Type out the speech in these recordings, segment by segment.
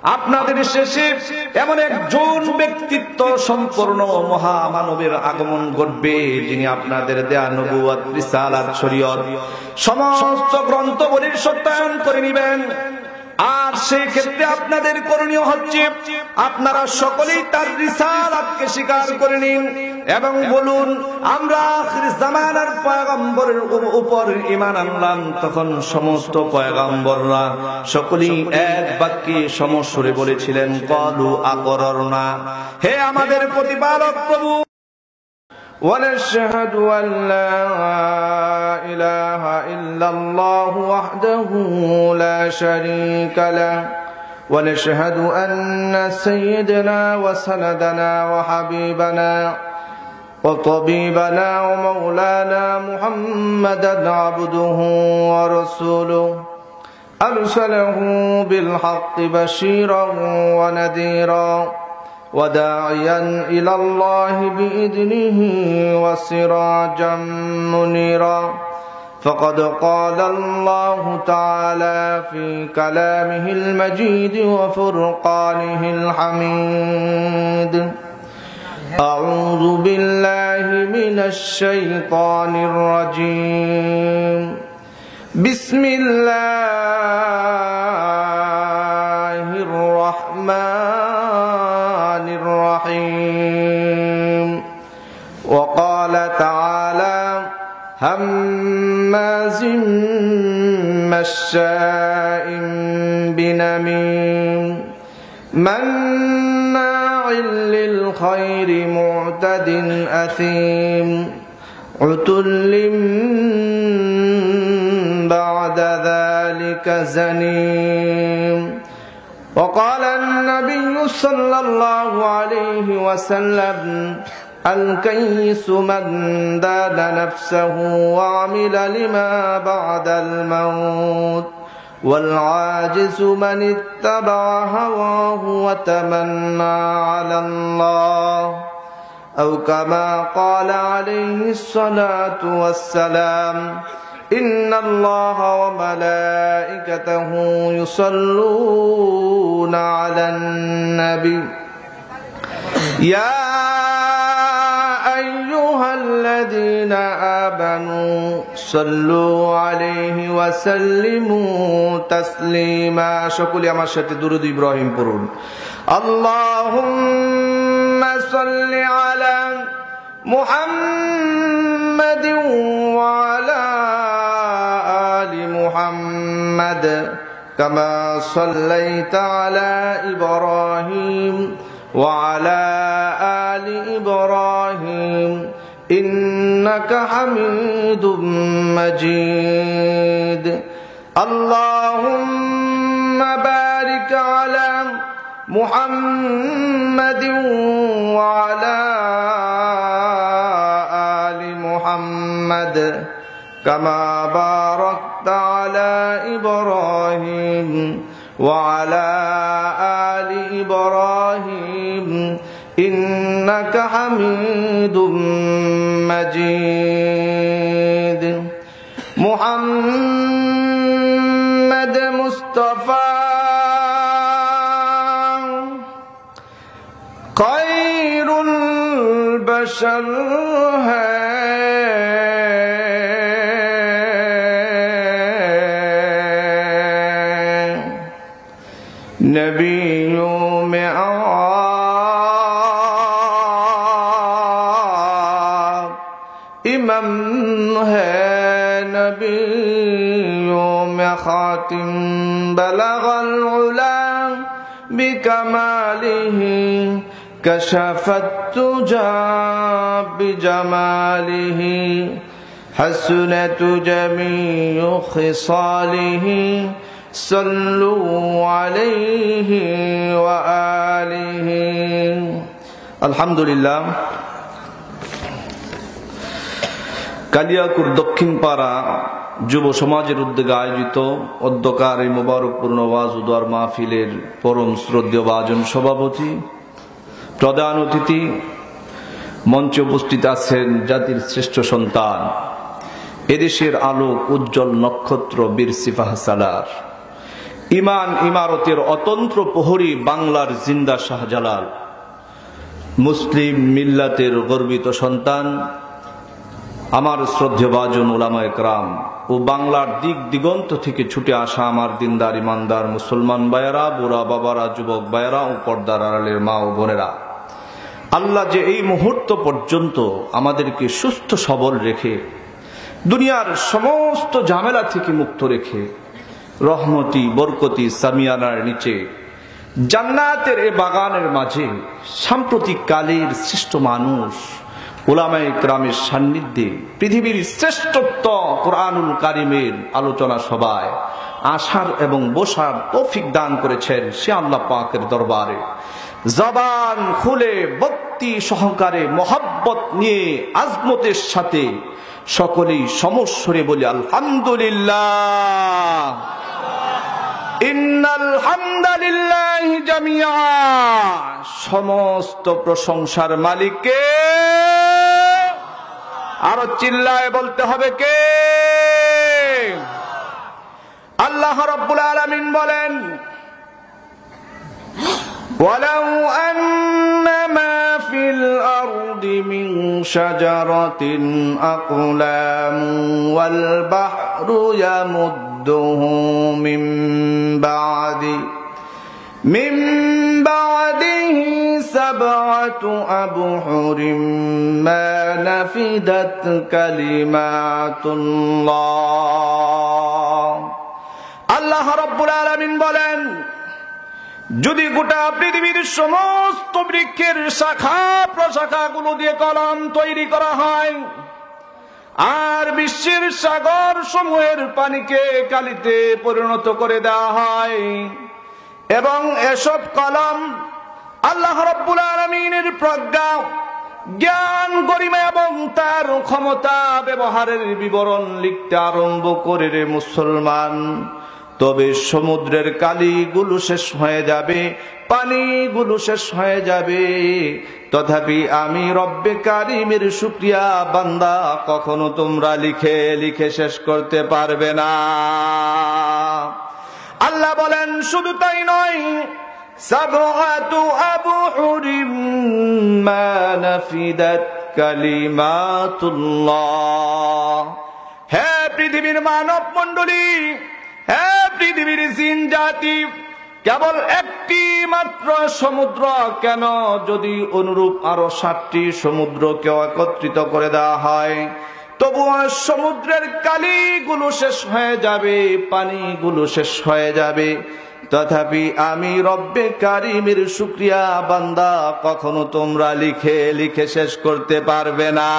আপনাদের শেষে এমন একজন ব্যক্তিত্ব সম্পূর্ণ মহামানবের আগমন ঘটবে, যিনি আপনাদের দেয়া নবুয়ত, রিসালাত, শরীয়ত সমস্ত গ্রন্থগুলির সত্যায়ন করে নেবেন। আর সেই ক্ষেত্রে আপনাদের করণীয় হচ্ছে আপনারা সকলেই তার রিসালাতকে স্বীকার করে নিন এবং বলুন, আমরা আখির জামানার পয়গম্বরের উপর ঈমান আনলাম। তখন সমস্ত পয়গম্বররা সকলেই এক বাক্যে সমস্বরে বলেছিলেন, ক্বালু আকরারনা, হে আমাদের প্রতিপালক প্রভু। ونشهد أن لا إله إلا الله وحده لا شريك له ونشهد أن سيدنا وسندنا وحبيبنا وطبيبنا ومولانا محمدا عبده ورسوله أرسله بالحق بشيرا ونذيرا وداعيا إلى الله بإذنه وسراجا منيرا فقد قال الله تعالى في كلامه المجيد وفرقانه الحميد أعوذ بالله من الشيطان الرجيم بسم الله الرحمن الرحيم وقال تعالى هماز مشاء بنميم مناع للخير معتد أثيم عتل بعد ذلك زنيم وقال النبي صلى الله عليه وسلم الكيس من دان نفسه وعمل لما بعد الموت والعاجز من اتبع هواه وتمنى على الله أو كما قال عليه الصلاة والسلام إن الله وملائكته يصلون على النبي يا أيها الذين آمنوا صلوا عليه وسلموا تسليما شكل يا مشهد درود إبراهيم পড়ুন اللهم صل على محمد وعلى آل محمد كما صليت على إبراهيم وعلى آل إبراهيم إنك حميد مجيد اللهم بارك على محمد وعلى آل محمد كما باركت على إبراهيم وعلى آل إبراهيم إنك حميد مجيد محمد مصطفى خير البشر ہے نبیوں میں آپ امام ہے نبیوں میں خاتم بلغ العلا بکمالہ كشف التجى بجماله حسنت جميع خصاله صلوا عليه وآله الحمد لله কালিয়াকুর দক্ষিণ পাড়া যুব সমাজের উদ্যোগে আয়োজিত অধ্যকার এই মোবারকপূর্ণ ওয়াজ ও দোয়ার মাহফিলের পরম শ্রদ্ধেয় ভাজন সভাপতি প্রধান অতিথি মঞ্চে উপস্থিত আছেন জাতির শ্রেষ্ঠ সন্তান এদেশের আলোক উজ্জ্বল নক্ষত্র বীর সিপাহ সালার ইমান ইমারতের অতন্ত্র প্রহরী বাংলার জিন্দা শাহজালাল, মুসলিম মিল্লাতের গর্বিত সন্তান, আমার শ্রদ্ধেয়ভাজন উলামায়ে কেরাম ও বাংলার দিক দিগন্ত থেকে ছুটে আসা আমার দিনদার ইমানদার মুসলমান ভাইয়েরা, বুড়া বাবারা, যুবক ভাইয়েরা ও পর্দার আড়ালের মা ও বোনেরা, আল্লাহ যে এই মুহূর্ত পর্যন্ত আমাদেরকে সুস্থ সবল রেখে দুনিয়ার সমস্ত ঝামেলা থেকে মুক্ত রেখে রহমতি বরকতি সামিয়ানার নিচে জান্নাতের এ বাগানের মাঝে সাম্প্রতিক কালের শ্রেষ্ঠ মানুষ উলামায়ে কেরামের সান্নিধ্যে পৃথিবীর শ্রেষ্ঠত্ব কোরআনুল কারিমের আলোচনা সভায় আসার এবং বসার তৌফিক দান করেছেন সে আল্লাহ পাকের দরবারে জবান খুলে ভক্তি সহকারে মহব্বত নিয়ে আজমতের সাথে সকলেই সমস্বরে বলি আলহামদুলিল্লাহ। ইন্নাল হামদালিল্লাহি জামিআ, সমস্ত প্রশংসার মালিক কে? আরো চিল্লায় বলতে হবে কে? আল্লাহ রাব্বুল আলামিন বলেন, ওয়ালাউ আন্নামা ফিল আরদি মিন শাজারাতিন আকলাম ওয়াল বাহরু ইয়ামুদ্দুহু মিন বা'দিহি সাবআতু আবহুরিম মা নাফিদাত কালিমাতুল্লাহ। আল্লাহ রাব্বুল আলামিন বলেন, যদি গোটা পৃথিবীর সমস্ত বৃক্ষের শাখা প্রশাখাগুলো দিয়ে কলম তৈরি করা হয় আর বিশ্বের সাগর সমূহের পানিকে কালিতে পরিণত করে দেওয়া হয় এবং এসব কলম আল্লাহ রাব্বুল আলামিনের প্রজ্ঞা, জ্ঞান, গরিমা এবং তার ক্ষমতা ব্যবহারের বিবরণ লিখতে আরম্ভ করে রে মুসলমান, তবে সমুদ্রের কালিগুলো শেষ হয়ে যাবে, পানিগুলো শেষ হয়ে যাবে, তথাপি আমি রব্বে কারিমের শুকরিয়া বান্দা কখনো তোমরা লিখে লিখে শেষ করতে পারবে না। আল্লাহ বলেন, শুধু তাই নয়, সাবআতু আবহুরিম মা নাফিদাত কালিমাতুল্লাহ। হে পৃথিবীর মানব মণ্ডলী, হে পৃথিবীর জিন জাতি, কেবল একটি মাত্র সমুদ্র কেন, যদি অনুরূপ আরো 7টি সমুদ্রকে একত্রিত করে দেওয়া হয় তবুও সমুদ্রের কালিগুলো শেষ হয়ে যাবে, পানিগুলো শেষ হয়ে যাবে, তথাপি আমি রব্বে কারিমের শুকরিয়া বান্দা কখনো তোমরা লিখে লিখে শেষ করতে পারবে না।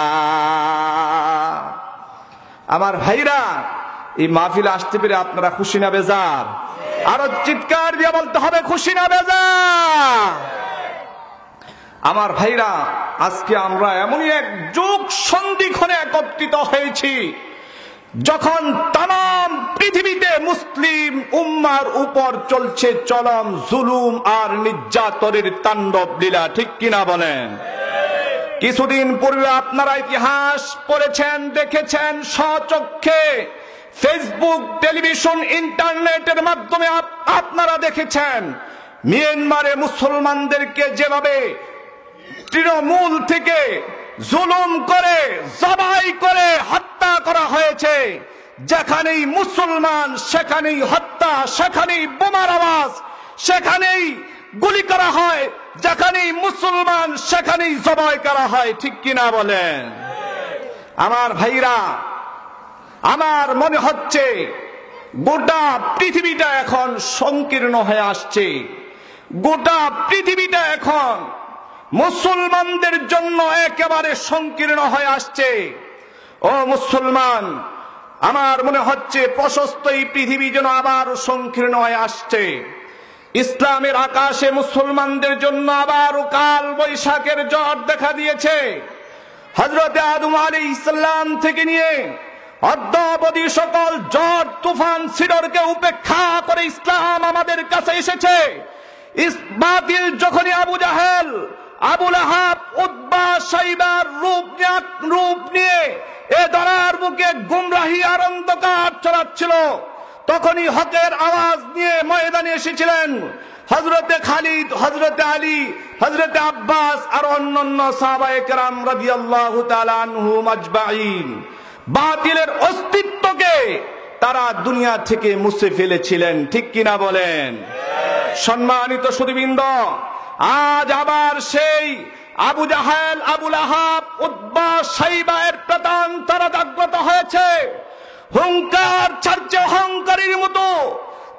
আমার ভাইরা, এই মাহফিলে আসতে পেরে আপনারা খুশি না বেজার? আরো চিৎকার দিয়ে বলতে হবে খুশি না বেজার? আমার ভাইরা, আজকে আমরা এমনই এক যুগ সন্ধিক্ষণে একত্রিত হয়েছি যখন তাম পৃথিবীতে মুসলিম উম্মার উপর চলছে চরম জুলুম আর নির্যাতনের তাণ্ডব লীলা, ঠিক কিনা বলেন? কিছুদিন পূর্বে আপনারা ইতিহাস পড়েছেন, দেখেছেন স্বচক্ষে, ফেসবুক, টেলিভিশন, ইন্টারনেটের মাধ্যমে আপনারা দেখেছেন মিয়ানমারে মুসলমানদেরকে যেভাবে তৃণমূল থেকে জুলুম করে, জবাই করে হত্যা করা হয়েছে। যেখানেই মুসলমান সেখানেই হত্যা, সেখানেই বোমার আওয়াজ, সেখানেই গুলি করা হয়, যেখানেই মুসলমান সেখানেই জবাই করা হয়, ঠিক কিনা বলেন? আমার ভাইরা, আমার মনে হচ্ছে গোটা পৃথিবীটা এখন সংকীর্ণ হয়ে আসছে, গোটা পৃথিবীটা এখন মুসলমানদের জন্য একেবারে সংকীর্ণ হয়ে আসছে। ও মুসলমান, আমার মনে হচ্ছে প্রশস্ত এই পৃথিবী যেন আবার সংকীর্ণ হয়ে আসছে। ইসলামের আকাশে মুসলমানদের জন্য আবার কাল বৈশাখের ঝড় দেখা দিয়েছে। হযরত আদম আলাইহিস সালাম থেকে নিয়ে অদ্যাবধি সকল ঝড় তুফান সিডরকে উপেক্ষা করে ইসলাম আমাদের কাছে এসেছে। বাতিল যখনই আবু জাহেল, আবু লাহাব, উতবা, সাইবার রূপ নিয়ে এ ধরার বুকে গুমরাহি আর অন্ধকার ছড়াচ্ছিল, তখনই হকের আওয়াজ নিয়ে ময়দানে এসেছিলেন হযরতে খালিদ, হযরতে আলী, হযরতে আব্বাস আর অন্যান্য সাহাবায়ে কেরাম রাদিয়াল্লাহু তাআলা আনহুম আজমাইন। বাতিলের অস্তিত্বকে তারা দুনিয়া থেকে মুছে ফেলেছিলেন, ঠিক কিনা বলেন? সম্মানিত সুধীবৃন্দ, আজ আবার সেই আবু জাহেল, আবু লাহাব, উতবা, শাইবা এর প্রধান তারা জাগ্রত হয়েছে। হুঙ্কার ছাড়ছে অহংকারীর মতো।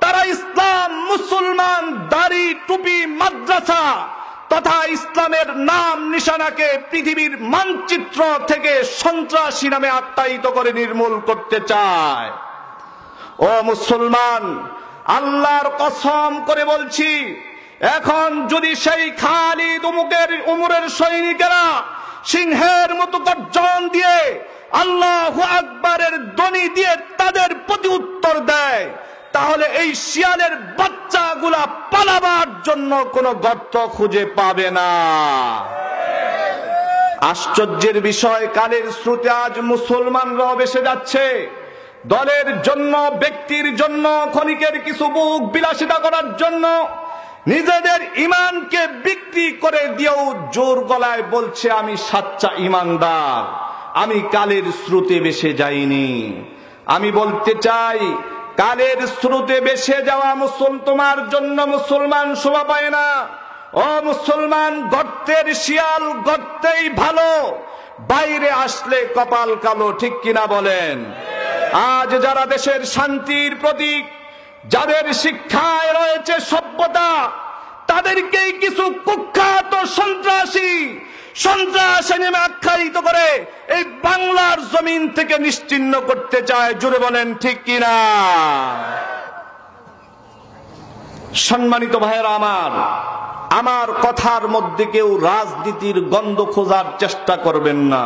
তারা ইসলাম, মুসলমান, দাড়ি, টুপি, মাদ্রাসা তথা ইসলামের নাম নিশানাকে পৃথিবীর মানচিত্র থেকে সন্ত্রাসী নামে আখ্যায়িত করে নির্মূল করতে চায়। ও মুসলমান, আল্লাহর কসম করে বলছি, এখন যদি সেই খালিদ, উমরের সৈনিকেরা সিংহের মতো গর্জন দিয়ে আল্লাহু আকবারের ধ্বনি দিয়ে তাদের প্রতি উত্তর দেয়, তাহলে এই শিয়ালের বাচ্চাগুলা পালাবার জন্য কোনো গর্ত খুঁজে পাবে না। আশ্চর্যের বিষয়, কালের স্রোতে আজ মুসলমানরাও ভেসে যাচ্ছে। দলের জন্য, ব্যক্তির জন্য, ক্ষণিকের কিছু বুক বিলাসিতা করার জন্য নিজেদের ইমানকে বিক্রি করে দিয়েও জোর গলায় বলছে আমি সাচ্চা ইমানদার, আমি কালের স্রোতে ভেসে যাইনি। আমি বলতে চাই, কালের স্রোতে ভেসে যাওয়া তোমার জন্য মুসলমান শোভা পায় না। ও মুসলমান, গর্তের শিয়াল গর্তেই ভালো, বাইরে আসলে কপাল কালো, ঠিক কিনা বলেন? আজ যারা দেশের শান্তির প্রতীক, যাদের শিক্ষায় রয়েছে সভ্যতা, তাদেরকেই কিছু কুখ্যাত সন্ত্রাসী নামে আখ্যায়িত করে এই বাংলার জমিন থেকে নিশ্চিহ্ন করতে চায়। জোরে বলেন ঠিক কিনা? সম্মানিত ভাইয়েরা আমার কথার মধ্যে কেউ রাজনীতির গন্ধ খোঁজার চেষ্টা করবেন না।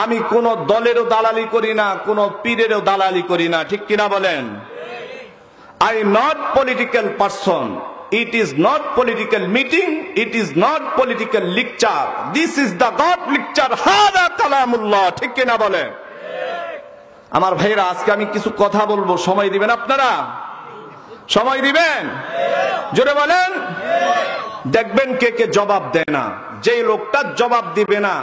আমি কোন দলেরও দালালি করি না, কোন পীরেরও দালালি করি না, ঠিক কিনা বলেন? I am not political person. It is not political meeting. It is not political lecture. This is the God lecture. Hada kalamullah. ঠিক কিনা বলেন? আমার ভাইরা, আজকে আমি কিছু কথা বলবো, সময় দিবেন আপনারা? সময় দিবেন? জোরে বলেন। দেখবেন কে কে জবাব দেয় না। যে লোকটা জবাব দিবে না,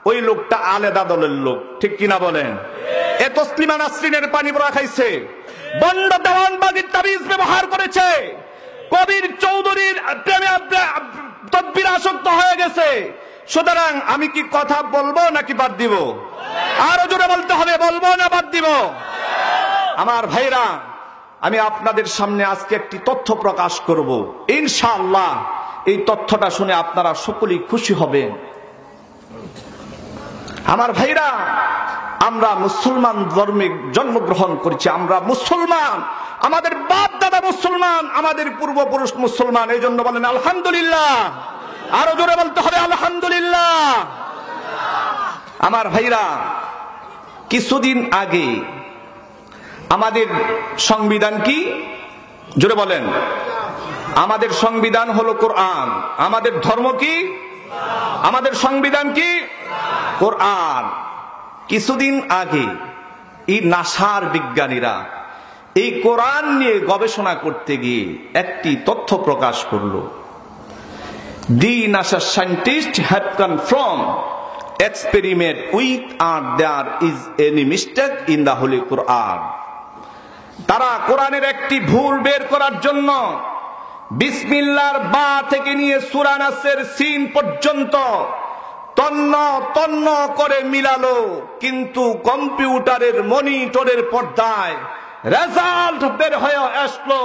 ওই লোকটা আলাদা দলের লোক, ঠিক কিনা বলেন? এ তসলিমা নাসরিনের পানি পড়া খাইছে, বন্ড দেওয়ানবাজির তাবিজ ব্যবহার করেছে, কবির চৌধুরীর প্রেমে তদবির আসক্ত হয়ে গেছে। সুতরাং আমি কি কথা বলবো নাকি বাদ দিব? আরো জোরে বলতে হবে, বলবো না বাদ দিব? আমার ভাইরা, আমি আপনাদের সামনে আজকে একটি তথ্য প্রকাশ করব। ইনশাআল্লাহ এই তথ্যটা শুনে আপনারা সকলেই খুশি হবেন। আমার ভাইরা, আমরা মুসলমান ধর্মে জন্মগ্রহণ করেছি, আমরা মুসলমান, আমাদের বাপ দাদা মুসলমান, আমাদের পূর্বপুরুষ মুসলমান। এই জন্য বলেন আলহামদুলিল্লাহ। আরো জোরে বলতে হবে আলহামদুলিল্লাহ। আমার ভাইরা, কিছুদিন আগে আমাদের সংবিধান কি? জোরে বলেন। আমাদের সংবিধান হলো কোরআন। আমাদের ধর্ম কি? আমাদের সংবিধান কি? কোরআন। কিছুদিন আগে এই নাসার বিজ্ঞানীরা এই কোরআন নিয়ে গবেষণা করতে গিয়ে একটি তথ্য প্রকাশ করলো। The NASA scientists have confirmed experiment with and there is any mistake in the Holy Quran. তারা কোরআনের একটি ভুল বের করার জন্য বিসমিল্লাহর বা থেকে নিয়ে সূরা নাসের সিন পর্যন্ত তন্ন তন্ন করে মিলালো, কিন্তু কম্পিউটারের মনিটরের পর্দায় রেজাল্ট বের হয়ে আসলো।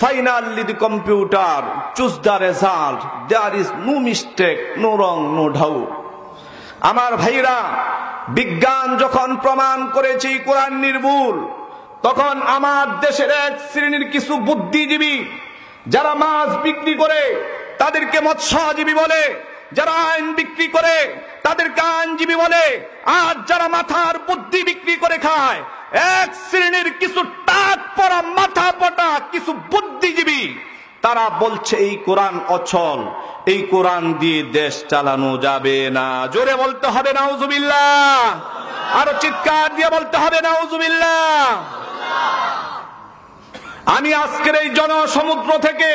Finally the computer choose the result, there is no mistake, no wrong, no doubt. আমার ভাইরা, বিজ্ঞান যখন প্রমাণ করেছে কোরআন নির্ভুল, তখন আমার দেশের এক শ্রেণীর কিছু বুদ্ধিজীবী যারা মাছ বিক্রি করে তাদেরকে মৎস্যজীবী বলে, যারা আইন বিক্রি করে তাদেরকে আইনজীবী বলে, আর যারা মাথার বুদ্ধি বিক্রি করে খায়, এক শ্রেণীর কিছু টাক পড়া মাথা পটা কিছু বুদ্ধিজীবী তারা বলছে এই কোরআন অচল, এই কোরআন দিয়ে দেশ চালানো যাবে না। জোরে বলতে হবে নাউজুবিল্লাহ। আরো চিৎকার দিয়ে বলতে হবে নাউজুবিল্লাহ। আমি আজকের এই জনসমুদ্র থেকে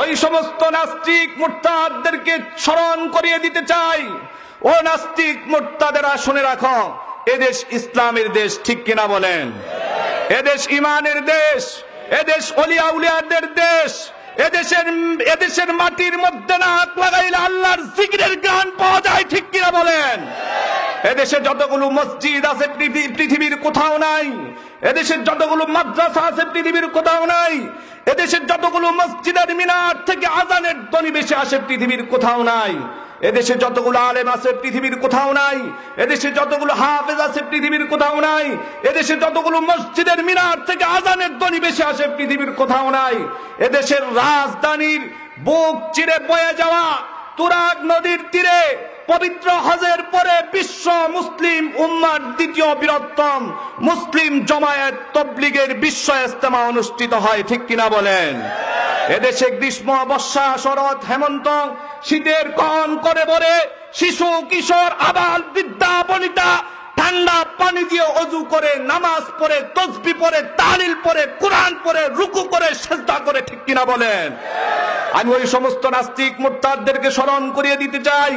ওই সমস্ত নাস্তিক মুরতাদদেরকে স্মরণ করিয়ে দিতে চাই। ও নাস্তিক মুরতাদেরা, শুনে রাখো, এদেশ ইসলামের দেশ, ঠিক কিনা বলেন? এদেশ ইমানের দেশ, এদেশ ওলিয়া উলিয়াদের দেশ। এদেশের মাটির মধ্যে নাক লাগাইলে আল্লাহর জিকিরের গান পাওয়া যায়, ঠিক কিনা বলেন? এদেশে যতগুলো মসজিদ আছে পৃথিবীর কোথাও নাই। এদেশের যতগুলো মাদ্রাসা আছে পৃথিবীর কোথাও নাই। এদেশের যতগুলো মসজিদের মিনার থেকে আজানের ধ্বনি বেশি আসে পৃথিবীর কোথাও নাই। এদেশে যতগুলো আলেম আছে পৃথিবীর কোথাও নাই। এদেশে যতগুলো হাফেজ আছে পৃথিবীর কোথাও নাই। এদেশে যতগুলো মসজিদের মিনার থেকে আজানের ধ্বনি বেশি আসে পৃথিবীর কোথাও নাই। এদেশের রাজধানীর বুক চিরে বয়ে যাওয়া তুরাগ নদীর তীরে পবিত্র হজের পরে বিশ্ব মুসলিম উম্মার দ্বিতীয় বৃহত্তম মুসলিম জমায়েত তবলিগের বিশ্ব ইজতেমা অনুষ্ঠিত হয়, ঠিক কিনা বলেন? এদেশে গ্রীষ্ম, বর্ষা, শরৎ, হেমন্ত, শীতের কন করে বলে শিশু, কিশোর, আবাল, বৃদ্ধা, বনিতা ঠান্ডা পানি দিয়ে অজু করে, নামাজ পড়ে, তসবিহ পড়ে, তাহলিল পড়ে, কোরআন পড়ে, রুকু করে, সিজদা করে, ঠিক কিনা বলেন? আমি ওই সমস্ত নাস্তিক মুরতাদদেরকে স্মরণ করিয়ে দিতে চাই।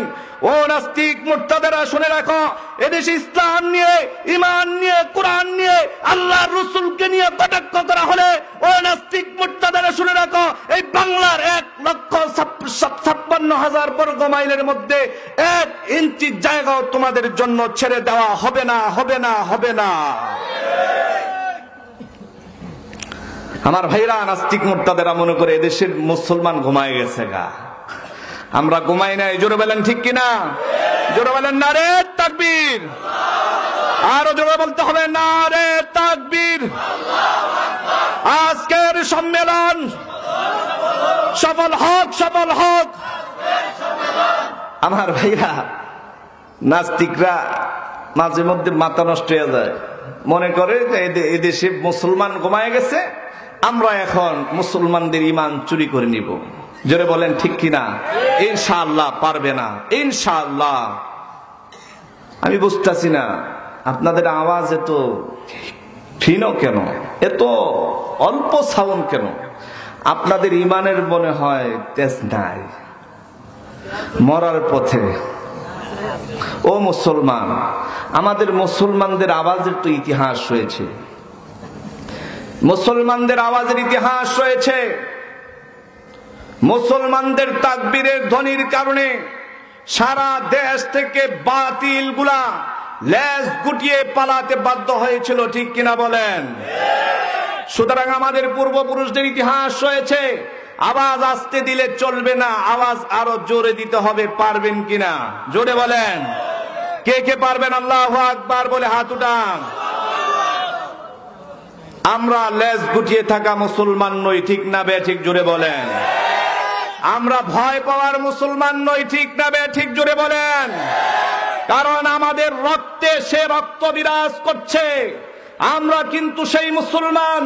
ও নাস্তিক মুরতাদেরা, শুনে রাখো, এদেশে ইসলাম নিয়ে, ঈমান নিয়ে, কোরআন নিয়ে, আল্লাহর রাসূলকে নিয়ে কটাক্ষ করা হলে, ও নাস্তিক মুরতাদেরা শুনে রাখো, এই বাংলার 1,56,000 বর্গ মাইলের মধ্যে 1 ইঞ্চি জায়গাও তোমাদের জন্য ছেড়ে দেওয়া হবে না, হবে না, হবে না। আমার ভাইরা, নাস্তিক মুরতাদেরা মনে করে এদেশের মুসলমান ঘুমায় গেছে গা। আমরা ঘুমাই নাই, জোরে বলেন ঠিক কিনা? জোরে বলেন নারে তাকবীর। আরো জোরে বলতে হবে নারে তাকবীর। আজকের সম্মেলন সফল হোক, সফল হোক। আমার ভাইরা, নাস্তিকরা মাঝে মধ্যে মাথা নষ্ট হয়ে যায়, মনে করে যে এদেশে মুসলমান ঘুমায় গেছে, আমরা এখন মুসলমানদের ঈমান চুরি করে নিব। জোরে বলেন ঠিক কিনা? ইনশাআল্লাহ পারবে না, ইনশাআল্লাহ। আমি বুঝতেছি না আপনাদের আওয়াজ এত ক্ষীণ কেন, এত অল্প সাউন্ড কেন? আপনাদের ঈমানের মনে হয় তেজ নাই, মরার পথে। ও মুসলমান, আমাদের মুসলমানদের আওয়াজের তো ইতিহাস রয়েছে, মুসলমানদের আওয়াজের ইতিহাস রয়েছে। মুসলমানদের তাকবীরের ধ্বনির কারণে সারা দেশ থেকে বাতিল গুলা লেজ গুটিয়ে পালাতে বাধ্য হয়েছিল, ঠিক কিনা বলেন? সুতরাং আমাদের পূর্বপুরুষদের ইতিহাস রয়েছে। আওয়াজ আসতে দিলে চলবে না, আওয়াজ আরো জোরে দিতে হবে। পারবেন কিনা? জোরে বলেন। কে কে পারবেন? আল্লাহু আকবার বলে হাত উঠান। আমরা লেজ গুটিয়ে থাকা মুসলমান নই, ঠিক না বে ঠিক? জোরে বলেন। আমরা ভয় পাওয়ার মুসলমান নই, ঠিক না বে ঠিক? জোরে বলেন। কারণ আমাদের রক্তে সে রক্ত বিরাজ করছে। আমরা কিন্তু সেই মুসলমান,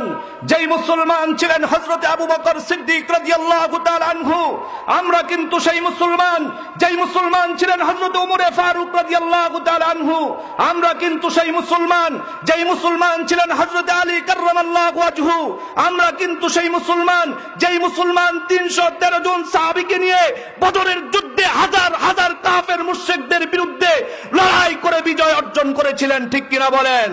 যেই মুসলমান ছিলেন হযরত আবু বকর সিদ্দিক রাদিয়াল্লাহু তাআলা আনহু। আমরা কিন্তু সেই মুসলমান, যেই মুসলমান ছিলেন হযরত ওমর ফারুক রাদিয়াল্লাহু তাআলা আনহু। আমরা কিন্তু সেই মুসলমান, যেই মুসলমান ছিলেন হযরত আলী কাররামাল্লাহু ওয়াজহু। আমরা কিন্তু সেই মুসলমান, যেই মুসলমান 313 জন সাহাবীকে নিয়ে বদরের যুদ্ধে হাজার হাজার কাফের মুশরিকদের বিরুদ্ধে লড়াই করে বিজয় অর্জন করেছিলেন, ঠিক কিনা বলেন?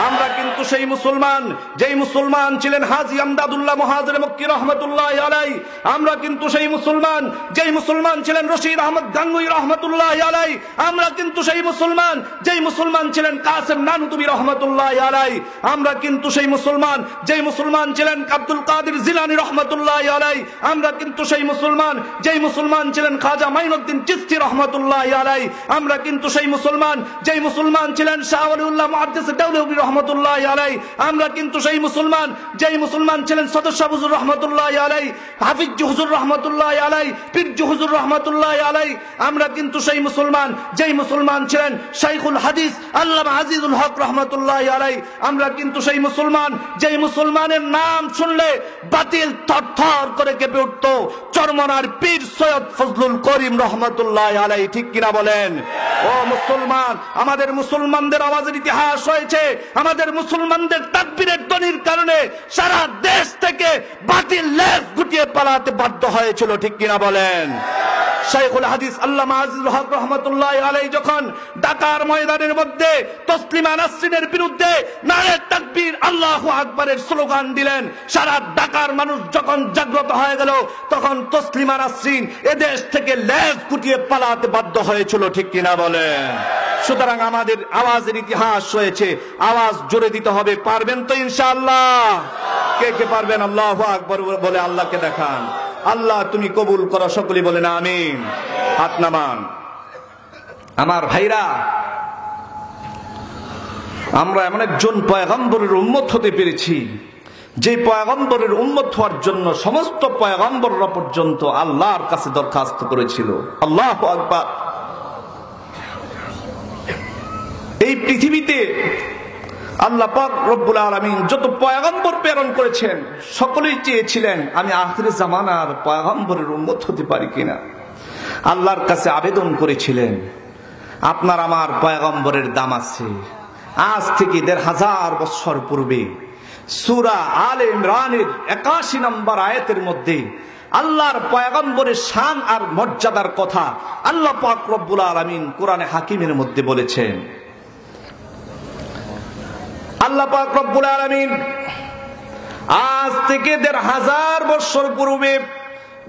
আমরা কিন্তু সেই মুসলমান, যেই মুসলমান ছিলেন হাজী আমদাদুল্লাহ মুহাজির মক্কি রহমাতুল্লাহি আলাইহি। আমরা কিন্তু সেই মুসলমান, যেই মুসলমান ছিলেন রশিদ আহমদ গাঙ্গুই রহমাতুল্লাহি আলাইহি। আমরা কিন্তু সেই মুসলমান, যেই মুসলমান ছিলেন কাসেম নানুতুবি রহমাতুল্লাহি আলাইহি। আমরা কিন্তু সেই মুসলমান, যেই মুসলমান ছিলেন আব্দুল কাদের জিলানী রহমাতুল্লাহি আলাইহি। আমরা কিন্তু সেই মুসলমান, যেই মুসলমান ছিলেন খাজা মাইনুদ্দিন চিশতি রহমাতুল্লাহি আলাইহি। আমরা কিন্তু সেই মুসলমান, যেই মুসলমান ছিলেন শাহ ওয়ালিউল্লাহ মুহাদ্দিস দেওলভী রহমাতুল্লাহি আলাইহি। আমরা কিন্তু সেই মুসলমান, যেই মুসলমান ছিলেন সদর শাহ হুজুর রহমাতুল্লাহি আলাইহি, হাফিজ হুজুর রহমাতুল্লাহি আলাইহি, পীর হুজুর রহমাতুল্লাহি আলাইহি। আমরা কিন্তু সেই মুসলমান, যেই মুসলমান ছিলেন শাইখুল হাদিস আল্লামা আজিজুল হক রহমাতুল্লাহি আলাইহি। আমরা কিন্তু সেই মুসলমান, যেই মুসলমানের নাম শুনলে বাতিল থরথর করে কেঁপে উঠত, চরমনার পীর সৈয়দ ফজলুল করিম রহমাতুল্লাহি আলাইহি, ঠিক কিনা বলেন? ও মুসলমান, আমাদের মুসলমানদের আওয়াজের ইতিহাস হয়েছে, আমাদের মুসলমানদের তাকবীরের ধ্বনির কারণে সারা দেশ থেকে বাতিল লেজ গুটিয়ে পালাতে বাধ্য হয়েছিল, ঠিক কিনা বলেন? শাইখুল হাদিস আল্লামা আজিজুল হক রহমাতুল্লাহি আলাইহি যখন ঢাকার ময়দানের মধ্যে তসলিমা নাসরিনের বিরুদ্ধে নারে তাকবীর আল্লাহু আকবারের স্লোগান দিলেন, সারা ঢাকার মানুষ যখন জাগ্রত হয়ে গেল, তখন তসলিমা নাসরিন এদেশ থেকে লেজ গুটিয়ে পালাতে বাধ্য হয়েছিল, ঠিক কিনা বলেন? সুতরাং আমাদের আওয়াজের ইতিহাস রয়েছে, আওয়াজ জোরে দিতে হবে। পারবেন তো ইনশাআল্লাহ? কে কে পারবেন আল্লাহু আকবার বলে আল্লাহকে দেখান। আল্লাহ তুমি কবুল করো, সকলেই বলেন আমিন। হাত নামান। আমার ভাইরা, আমরা এমন একজন পয়গম্বরের উম্মত হতে পেরেছি যে পয়গম্বরের উম্মত হওয়ার জন্য সমস্ত পয়গম্বররা পর্যন্ত আল্লাহর কাছে দরখাস্ত করেছিল। আল্লাহু আকবার। এই পৃথিবীতে আল্লাহ পাক রব্বুল আলামিন যত পয়গম্বর প্রেরণ করেছেন, সকলেই চেয়েছিলেন আমি আখিরে জামানার পয়গম্বরের উম্মত হতে পারি কিনা। আল্লাহর কাছে আবেদন করেছিলেন, আপনার আমার পয়গম্বরের দাম আছে। আজ থেকে ১৫০০ বছর পূর্বে সূরা আলে ইমরানের ৮১ নম্বর আয়াতের মধ্যে আল্লাহর পয়গম্বরের শান আর মর্যাদার কথা আল্লাহ পাক রব্বুল আলামিন কোরআনে হাকিমের মধ্যে বলেছেন। আল্লাহ পাক রব্বুল আলামিন আজ থেকে ১৫০০ বছর পূর্বে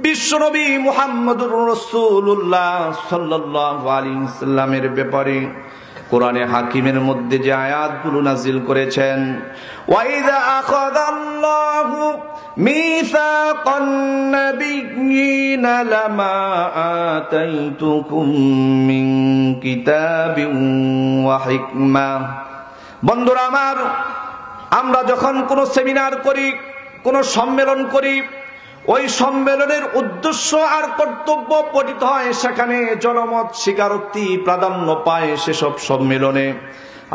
বিশ্বনবী মুহাম্মদুর রাসূলুল্লাহ সাল্লাল্লাহু আলাইহি ওয়াসাল্লামের ব্যাপারে কোরআনে হাকিমের মধ্যে যে আয়াতগুলো নাজিল করেছেন, ওয়াইযা আখাযাল্লাহু মিসাকান নাবিয়্যিনা লামা আতাইতুকুম মিন কিতাবিন ওয়া হিকমা। বন্ধুরা আমার, আমরা যখন কোনো সেমিনার করি, কোনো সম্মেলন করি, ওই সম্মেলনের উদ্দেশ্য আর কর্তব্য পঠিত হয়, সেখানে জনমত স্বীকারোক্তি প্রাধান্য পায়। সেসব সম্মেলনে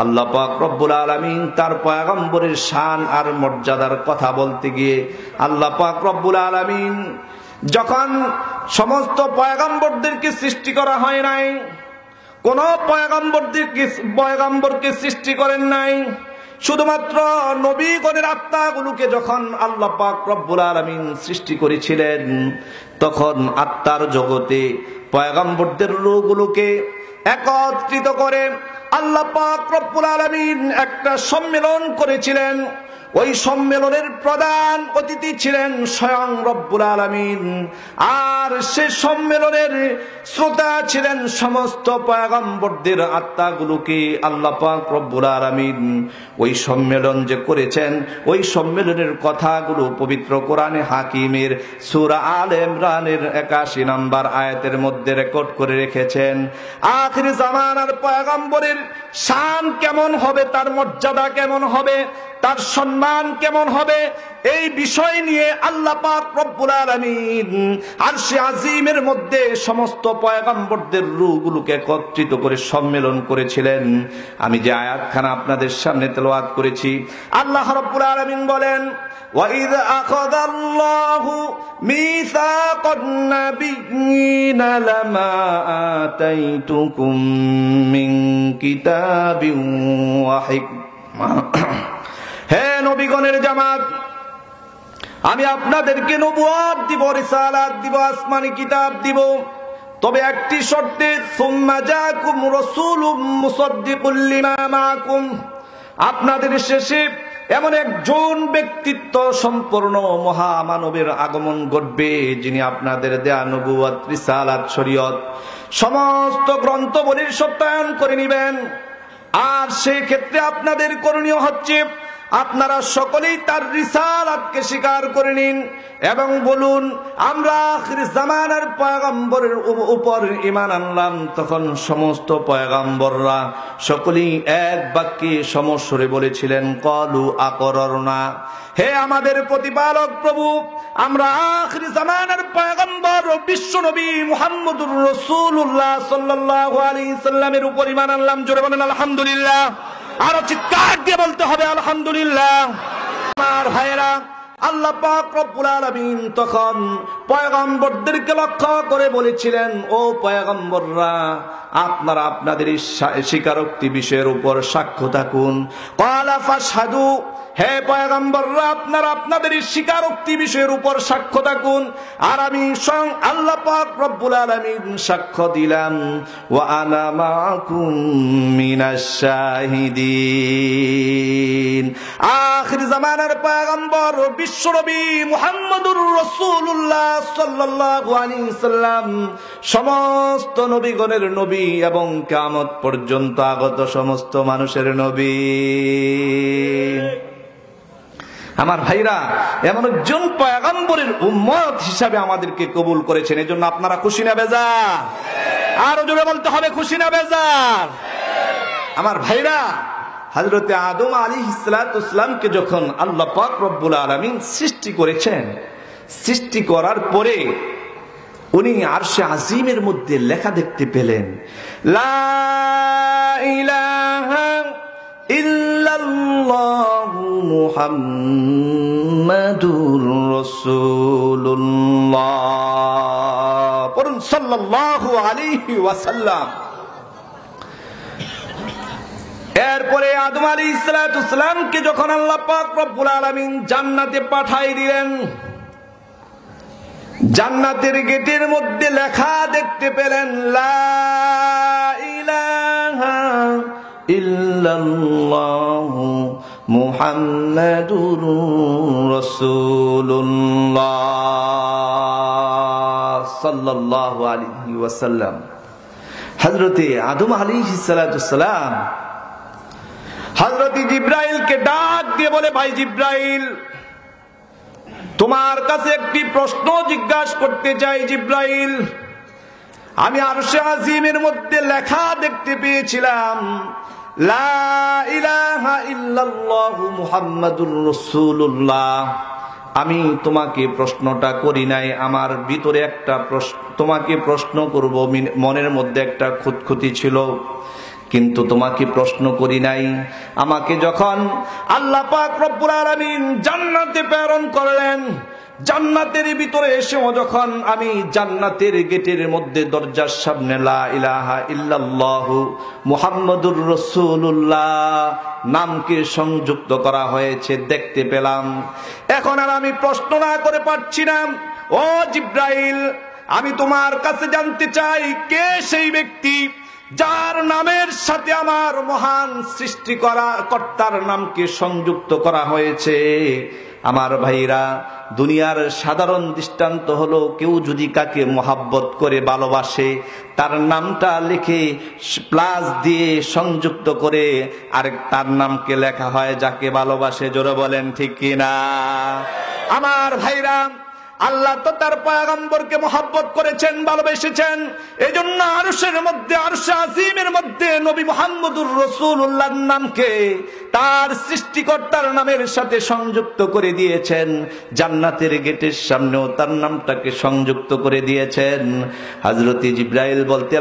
আল্লাহ পাক রব্বুল আলামিন তার পয়গম্বরের শান আর মর্যাদার কথা বলতে গিয়ে আল্লাহ পাক রব্বুল আলামিন যখন সমস্ত পয়গম্বরদেরকে সৃষ্টি করা হয় নাই, কোন পয়গম্বরকে সৃষ্টি করেন নাই, শুধুমাত্র নবীগণের আত্মাগুলোকে যখন আল্লাহ পাক রব্বুল আলামিন সৃষ্টি করেছিলেন, তখন আত্মার জগতে পয়গম্বরদের রূহগুলোকে একত্রিত করে আল্লাহ পাক রব্বুল আলামিন একটা সম্মেলন করেছিলেন। ওই সম্মেলনের প্রধান অতিথি ছিলেন স্বয়ং রব্বুল আলামিন, আর সে সম্মেলনের শ্রোতা ছিলেন সমস্ত পয়গম্বরদের আত্মাগুলোকে আল্লাহ পাক রব্বুল আলামিন ওই সম্মেলন যে করেছেন, ওই সম্মেলনের কথাগুলো পবিত্র কোরআনে হাকিমের সূরা আলে ইমরানের ৮১ নম্বর আয়াতের মধ্যে রেকর্ড করে রেখেছেন। আখির জামানার পয়গম্বরের শান কেমন হবে, তার মর্যাদা কেমন হবে, তার সম্মান কেমন হবে, এই বিষয় নিয়ে আল্লাহ পাক রব্বুল আলামিন আরশে আজিমের মধ্যে সমস্ত পয়গম্বরদের রূহগুলোকে একত্রিত করে সম্মেলন করেছিলেন। আমি যে আয়াতখানা আপনাদের সামনে তেলাওয়াত করেছি, আল্লাহ রব্বুল আলামিন বলেন, وَإِذْ أَخَذَ اللَّهُ مِيثَاقَ النَّبِيِّينَ لَمَا آتَيْتُكُم مِّن كِتَابٍ وَحِكْمَةٍ। হে নবীগণের জামাত, আমি আপনাদেরকে নবুয়ত দিব, রিসালাত দিব, আসমানি কিতাব দিব, তবে একটি শর্তে, সুম্মা জাআকুম রাসূলুম মুসাদ্দিকুল লিমা মাআকুম। আপনাদের শেষে এমন একজন ব্যক্তিত্ব সম্পূর্ণ মহামানবের আগমন ঘটবে, যিনি আপনাদের দেয়া নবুয়ত, রিসালাত, শরীয়ত সমস্ত গ্রন্থবলির সত্যায়ন করে নেবেন। আর সেই ক্ষেত্রে আপনাদের করণীয় হচ্ছে, আপনারা সকলেই তার রিসালাতকে স্বীকার করে নিন এবং বলুন, আমরা আখির জামানার পয়গম্বরের উপর ঈমান আনলাম। তখন সমস্ত পয়গম্বররা সকলেই এক বাক্যে সমস্বরে বলেছিলেন, ক্বালু আকরারনা, হে আমাদের প্রতিপালক প্রভু, আমরা আখির জামানার পয়গম্বর বিশ্বনবী মুহাম্মদুর রাসূলুল্লাহ সাল্লাল্লাহু আলাইহি সাল্লামের উপর ঈমান আনলাম। জোরে বলেন আলহামদুলিল্লাহ। আরো চিৎকার দিয়ে বলতে হবে আলহামদুলিল্লাহ। আমার ভাইয়েরা, আল্লাহ পাক রব্বুল আলামিন তখন পয়গম্বরদেরকে লক্ষ্য করে বলেছিলেন, ও পয়গম্বররা, আপনারা আপনাদের স্বীকারোক্তি বিষয়ের উপর সাক্ষ্য থাকুন। ক্বালা ফাশহাদু, হে পয়গম্বররা, আপনারা আপনাদের স্বীকারোক্তি বিষয়ের উপর সাক্ষ্য থাকুন, আর আমি স্বয়ং আল্লাহ পাক রব্বুল আলামিন সাক্ষ্য দিলাম। ওয়া আনা মাআকুম মিনাশ শাহিদিন। আখির জামানার পয়গম্বর বিশ্বনবী মুহাম্মদুর রাসূলুল্লাহ সাল্লাল্লাহু আলাইহি সাল্লাম সমস্ত নবীগণের নবী এবং কিয়ামত পর্যন্ত আগত সমস্ত মানুষের নবী। আমার ভাইরা, এমন একজন পয়গম্বরের উম্মত হিসাবে আমাদেরকে কবুল করেছেন, এজন্য আপনারা খুশি না বেজার? আরো জোরে বলতে হবে, খুশি না বেজার? আমার ভাইরা, হযরতে আদম আলাইহিস সালামকে যখন আল্লাহ পাক রব্বুল আলামিন সৃষ্টি করেছেন, সৃষ্টি করার পরে উনি আরশে আজিমের মধ্যে লেখা দেখতে পেলেন, লা ইলাহা ইল্লাল্লাহু মুহাম্মাদুর রাসূলুল্লাহ। পড়ুন সাল্লাল্লাহু আলাইহি ওয়াসাল্লাম। এরপরে আদম আলাইহিস সালামকে যখন আল্লাহ পাক রব্বুল আলামিন জান্নাতে পাঠাই দিলেন, জান্নাতের গেটের মধ্যে লেখা দেখতে পেলেন, লা ইলাহা ইল্লাল্লাহু মুহাম্মাদুর রাসূলুল্লাহ সাল্লাল্লাহু আলাইহি ওয়াসাল্লাম। হযরতে আদম আলাইহিস সালাম হযরত জিবরাইলকে ডাক দিয়ে বলে, ভাই জিবরাইল, তোমার কাছে একটি প্রশ্ন জিজ্ঞাসা করতে চাই। জিবরাইল, আমি আরশে আজিমের মধ্যে লেখা দেখতে পেয়েছিলাম, লা ইলাহা ইল্লাল্লাহু মুহাম্মাদুর রাসূলুল্লাহ। আমি তোমাকে প্রশ্নটা করি নাই, আমার ভিতরে একটা তোমাকে প্রশ্ন করব মনের মধ্যে একটা খুঁতখুঁতি ছিল, কিন্তু তোমাকে প্রশ্ন করি নাই। আমাকে যখন আল্লাহ পাক রব্বুল আলামিন জান্নাতে প্রেরণ করলেন, জান্নাতের ভিতরে এসেও যখন আমি জান্নাতের গেটের মধ্যে দরজার সামনে লা ইলাহা ইল্লাল্লাহু মুহাম্মাদুর রাসূলুল্লাহ নামকে সংযুক্ত করা হয়েছে দেখতে পেলাম। এখন আর আমি প্রশ্ন না করে পারছি না। ও জিবরাইল, আমি তোমার কাছে জানতে চাই, কে সেই ব্যক্তি যার নামের সাথে আমার মহান সৃষ্টি করা কর্তার নামকে সংযুক্ত করা হয়েছে? আমার ভাইরা, দুনিয়ার সাধারণ দৃষ্টান্ত হলো, কেউ যদি কাকে মহাব্বত করে ভালোবাসে, তার নামটা লিখে প্লাস দিয়ে সংযুক্ত করে আরেক তার নামকে লেখা হয় যাকে ভালোবাসে। জোরে বলেন ঠিক কিনা? আমার ভাইরা, আল্লাহ তো তার পয়গম্বরকে মহব্বত করেছেন, ভালোবেসেছেন, এজন্য আরশের মধ্যে, আরশে আজিমের মধ্যে নবী মুহাম্মদুর রাসূলুল্লাহর নামকে তার সৃষ্টিকর্তার নামের সাথে সংযুক্ত করে দিয়েছেন। জান্নাতের গেটের সামনেও তার নামটাকে সংযুক্ত করে দিয়েছেন। হযরত জিবরাইল বলতে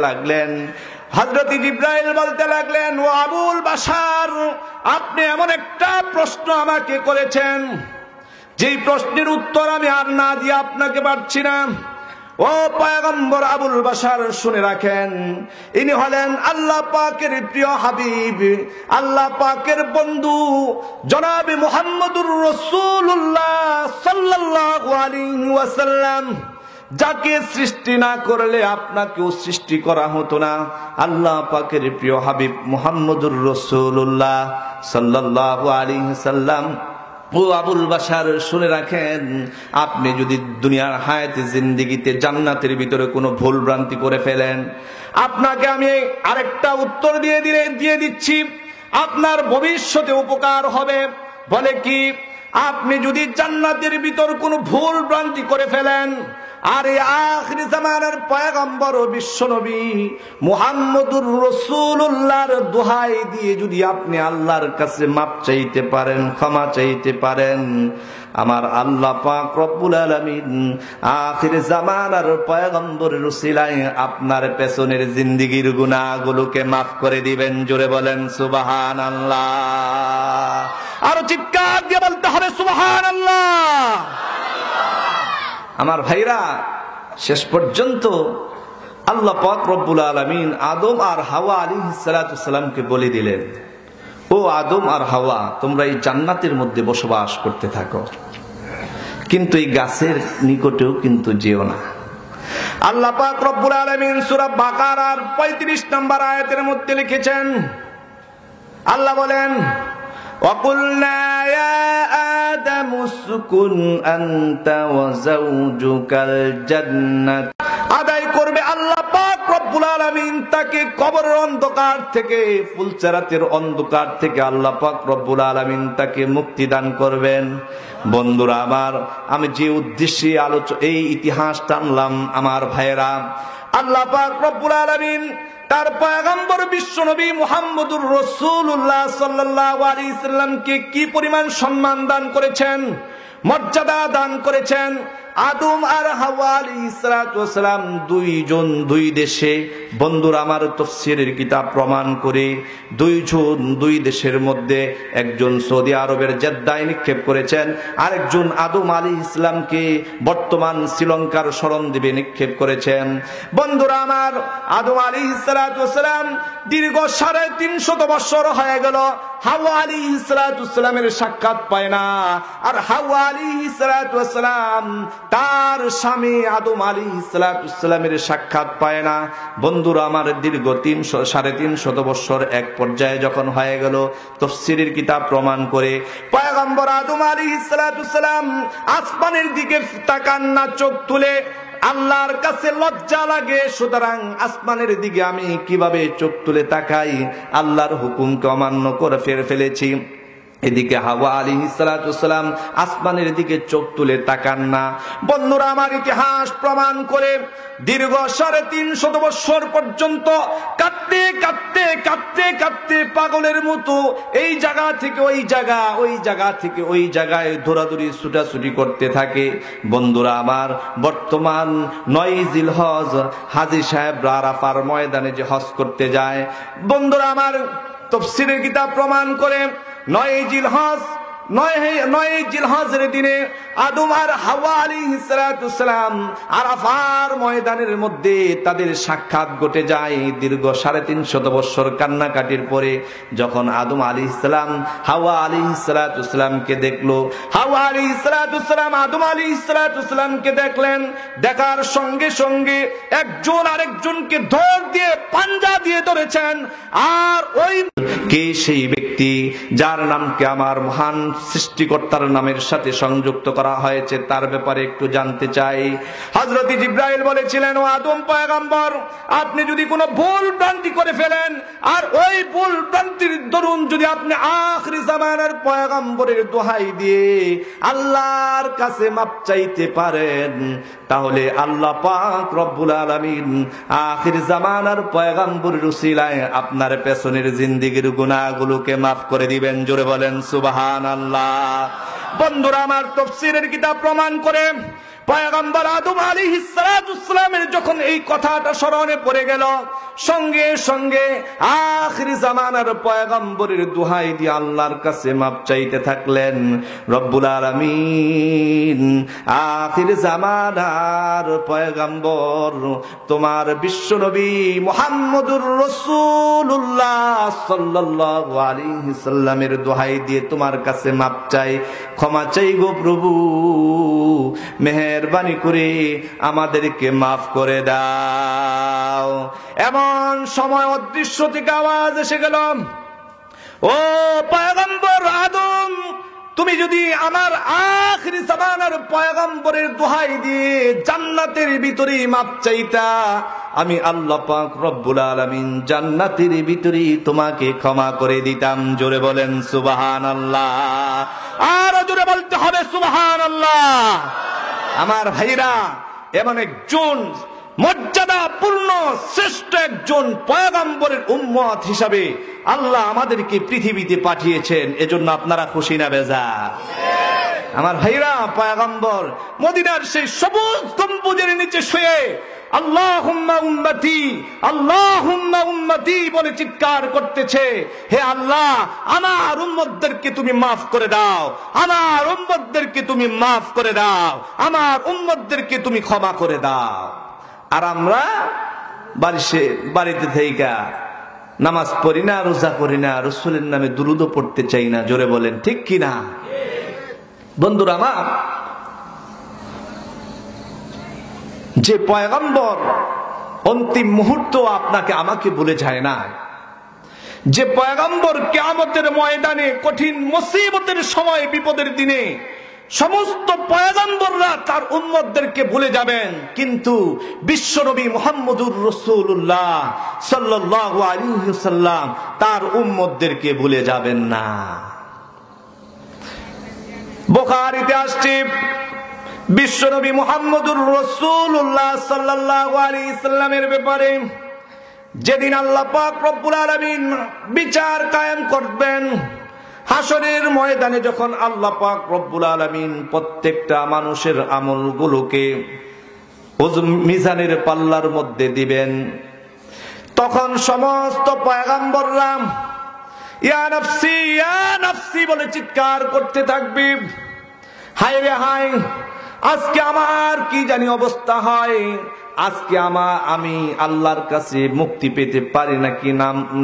লাগলেন, ও আবুল বাশার, আপনি এমন একটা প্রশ্ন আমাকে করেছেন যেই প্রশ্নের উত্তর আমি আর না দিয়ে আপনাকে পারছি না। ও পয়গম্বর আবুল বাশার, শুনে রাখেন, ইনি হলেন আল্লাহ পাকের প্রিয় হাবিব, আল্লাহ পাকের বন্ধু জনাবে মুহাম্মদুর রাসূলুল্লাহ সাল্লাল্লাহু আলাইহি ওয়াসাল্লাম, যাকে সৃষ্টি না করলে আপনাকেও সৃষ্টি করা হতো না। আল্লাহ পাকের প্রিয় হাবিব মুহাম্মদুর রাসূলুল্লাহ সাল্লাল্লাহু আলাইহি ওয়াসাল্লাম। ও আবুল বাশার, শুনে রাখেন, আপনি যদি দুনিয়ার হায়াতে জিন্দেগিতে জান্নাতের ভিতরে কোনো ভুল ভ্রান্তি করে ফেলেন, আপনাকে আমি আরেকটা উত্তর দিয়ে দিচ্ছি, আপনার ভবিষ্যতে উপকার হবে। বলে কি? আপনি যদি জান্নাতের ভিতর কোনো ভুল ভ্রান্তি করে ফেলেন, আর এই আখির জামানার পয়গম্বর ও বিশ্বনবী মুহাম্মদুর রাসূলুল্লাহর দোহাই দিয়ে যদি আপনি আল্লাহর কাছে মাপ চাইতে পারেন, ক্ষমা চাইতে পারেন, আমার আল্লাহ পাক রব্বুল আলামিন আখির জামানার পয়গম্বরের উসিলায় আপনার পেছনের জিন্দেগীর গুনাহগুলোকে মাফ করে দিবেন। জোরে বলেন সুবহানাল্লাহ। আরো চিৎকার দিয়ে বলতে হবে সুবহানাল্লাহ। আমার ভাইরা, শেষ পর্যন্ত আল্লাহ পাক রব্বুল আলামিন আদম আর হাওয়া আলাইহিস সালামকে বলে দিলেন, ও আদম আর হাওয়া, তোমরা এই জান্নাতের মধ্যে বসবাস করতে থাকো, কিন্তু এই গাছের নিকটেও কিন্তু যেও না। আল্লাহ পাক রব্বুল আলামিন সূরা বাকারার 35 নম্বর আয়াতের মধ্যে লিখেছেন, আল্লাহ বলেন, وَقُلْنَا يَا آدَمُ اسْكُنْ أَنْتَ وَزَوْجُكَ الْجَنَّةَ। আদায় করবে আল্লাহ পাক রব্বুল আলামিন তাকে কবরের অন্ধকার থেকে, ফুলচেরাতের অন্ধকার থেকে আল্লাহ পাক রব্বুল আলামিন তাকে মুক্তি দান করবেন। বন্ধুরা আমার, আমি যে উদ্দেশ্যে এই ইতিহাস টানলাম আমার ভাইয়েরা, আল্লাহ পাক রব্বুল আলামিন তার পয়গম্বর বিশ্বনবী মুহাম্মদুর রাসূলুল্লাহ সাল্লাল্লাহু আলাইহি সাল্লামকে কি পরিমাণ সম্মান দান করেছেন, মর্যাদা দান করেছেন। আদম আর হাওয়া আলাইহিস সালাতু ওয়াস সালাম দুইজন দুই দেশে, বন্ধুরা আমার তাফসীরের কিতাব প্রমাণ করে দুইজন দুই দেশের মধ্যে, একজন সৌদি আরবের জেদ্দায় নিক্ষেপ করেছেন, আরেকজন আদম আলাইহিস সালামকে বর্তমান শ্রীলঙ্কার শরণদ্বীপে নিক্ষেপ করেছেন। বন্ধুরা আমার, আদম আলাইহিস সালাতু ওয়াস সালাম দীর্ঘ 350 বছর হয়ে গেল হাওয়া আলাইহিস সালাতু ওয়াস সালামের সাক্ষাৎ পায় না, আর হাওয়া আলাইহিস সালাতু ওয়াস সালাম তার স্বামী আদম আলাইহিস সালাতু ওয়াস সালামের সাক্ষাৎ পায় না। বন্ধুরা আমার, দীর্ঘ 350 বছর এক পর্যায়ে যখন হয়ে গেল, তাফসীরের কিতাব প্রমাণ করে পয়গম্বর আদম আলাইহিস সালাতু ওয়াস সালাম আসমানের দিকে তাকান না, চোখ তুলে। আল্লাহর কাছে লজ্জা লাগে, সুতরাং আসমানের দিকে আমি কিভাবে চোখ তুলে তাকাই, আল্লাহর হুকুমকে অমান্য করে ফেলেছি। এদিকে হাওয়া আলাইহিস সালাতু ওয়াস সালাম আসমানের দিকে চোখ তুলে তাকান না। বন্ধুরা আমার, ইতিহাস প্রমাণ করে দীর্ঘ 350 বছর পর্যন্ত কাঁদতে কাঁদতে কাঁদতে কাঁদতে পাগলের মতো এই জায়গা থেকে ওই জায়গা, ওই জায়গা থেকে ওই জায়গায় দৌড়াদৌড়ি ছুটাছুটি করতে থাকে। বন্ধুরা আমার, বর্তমান 9 জিলহজ হাজী সাহেবরা আরাফার ময়দানে যে হজ করতে যায়, বন্ধুরা আমার তাফসীরের কিতাব প্রমাণ করে 9 জিলহজের দিনে আদম আর হাওয়া আলাইহিস সালাতু ওয়াস সালাম আরাফার ময়দানের মধ্যে তাদের সাক্ষাৎ ঘটে যায়। দীর্ঘ 350 বছর কান্নাকাটির পরে যখন আদম আলাইহিস সালাম হাওয়া আলাইহিস সালাতু ওয়াস সালামকে দেখলো, হাওয়া আলাইহিস সালাতু ওয়াস সালাম আদম আলাইহিস সালাতু ওয়াস সালামকে দেখলেন। দেখার সঙ্গে সঙ্গে একজন আরেকজনকে ধর দিয়ে পাঞ্জা দিয়ে ধরেছেন। আর ওই কে সেই ব্যক্তি যার নামকে আমার মহান সৃষ্টিকর্তার নামের সাথে সংযুক্ত করা হয়েছে, তার ব্যাপারে একটু জানতে চাই। হযরত জিবরাইল বলেছিলেন, ও আদম পয়গম্বর, আপনি যদি কোনো ভুল ভ্রান্তি করে ফেলেন, আর ওই ভুল ভ্রান্তির দরুন যদি আপনি আখির জামানার পয়গম্বরের দোহাই দিয়ে আল্লাহর কাছে মাপ চাইতে পারেন, তাহলে আল্লাহ পাক রব্বুল আলামিন আখির জামানার পয়গম্বরের উসিলায় আপনার পেছনের জিন্দেগীর গুনাহগুলোকে মাফ করে দিবেন। জোরে বলেন সুবহানাল্লাহ। বন্ধুরা আমার, তাফসীরের কিতাব প্রমাণ করে পয়গম্বর আদম আলাইহিস সালাতু ওয়াস সালামের যখন এই কথাটা স্মরণে পড়ে গেল, সঙ্গে সঙ্গে আখির জামানার পয়গম্বরের দোহাই দিয়ে আল্লাহর কাছে মাপ চাইতে থাকলেন। রব্বুল আলামিন আখির জামানার পয়গম্বর তোমার বিশ্বনবী মুহাম্মদুর রাসূলুল্লাহ সাল্লাল্লাহু আলাইহি সাল্লামের দোহাই দিয়ে তোমার কাছে মাপ চাই, ক্ষমা চাই গো প্রভু, মেহেরবানি করে আমাদেরকে মাফ করে দাও। এমন সময় অদৃশ্য থেকে আওয়াজ এসে গেল, ও পয়গম্বর আদম, তুমি যদি আমার আখির জামানার পয়গম্বরের দোহাই দিয়ে জান্নাতের ভিতরে মাপ চাইতা, আমি আল্লাহ পাক রব্বুল আলামিন জান্নাতের ভিতরে তোমাকে ক্ষমা করে দিতাম। জোরে বলেন সুবহানাল্লাহ। আরো জোরে বলতে হবে সুবহানাল্লাহ। আমার ভাইরা, এমন একজন মর্যাদাপূর্ণ শ্রেষ্ঠ একজন পয়গম্বরের উম্মত হিসাবে আল্লাহ আমাদেরকে পৃথিবীতে পাঠিয়েছেন। এজন্য আপনারা খুশি না বেজার? আমার ভাইরা, পয়গম্বর মদিনার সেই সবুজ গম্বুজের নিচে শুয়ে আল্লাহুম্মা উম্মতি আল্লাহুম্মা উম্মতি বলে চিৎকার করতেছে, হে আল্লাহ আমার উম্মতদেরকে তুমি মাফ করে দাও, আমার উম্মতদেরকে তুমি মাফ করে দাও, আমার উম্মতদেরকে তুমি ক্ষমা করে দাও। আর আমরা বাড়িতে থেকে নামাজ পড়ি না, রোজা করি না, রাসূলের নামে দুরূদও পড়তে চাই না। জোরে বলেন ঠিক কিনা? বন্ধুরা আমার, যে পয়গম্বর অন্তিম মুহূর্ত আপনাকে আমাকে বলে যায় না, যে পয়গম্বর কিয়ামতের ময়দানে কঠিন মুসিবতের সময় বিপদের দিনে সমস্ত পয়গম্বররা তার উম্মতদেরকে ভুলে যাবেন, কিন্তু বিশ্বনবী মুহাম্মদুর রাসূলুল্লাহ সাল্লাল্লাহু আলাইহি ওয়াসাল্লাম তার উম্মতদেরকে ভুলে যাবেন না। বুখারীতে আসছে বিশ্বনবী মুহাম্মদুর রাসূলুল্লাহ সাল্লাল্লাহু আলাইহি ওয়াসাল্লামের ব্যাপারে যেদিন আল্লাহ পাক রব্বুল আলামিন বিচার কায়েম করবেন, হাসরের ময়দানে যখন আল্লাহ পাক রব্বুল আলামিন প্রত্যেকটা মানুষের আমলগুলোকে মিজানের পাল্লার মধ্যে দিবেন, তখন সমস্ত পয়গম্বররা ইয়া নাফসি বলে চিৎকার করতে থাকবে, হায় রে হায়, আজকে আমার কি জানি অবস্থা হয়, আজকে আমি আল্লাহর কাছে মুক্তি পেতে পারি নাকি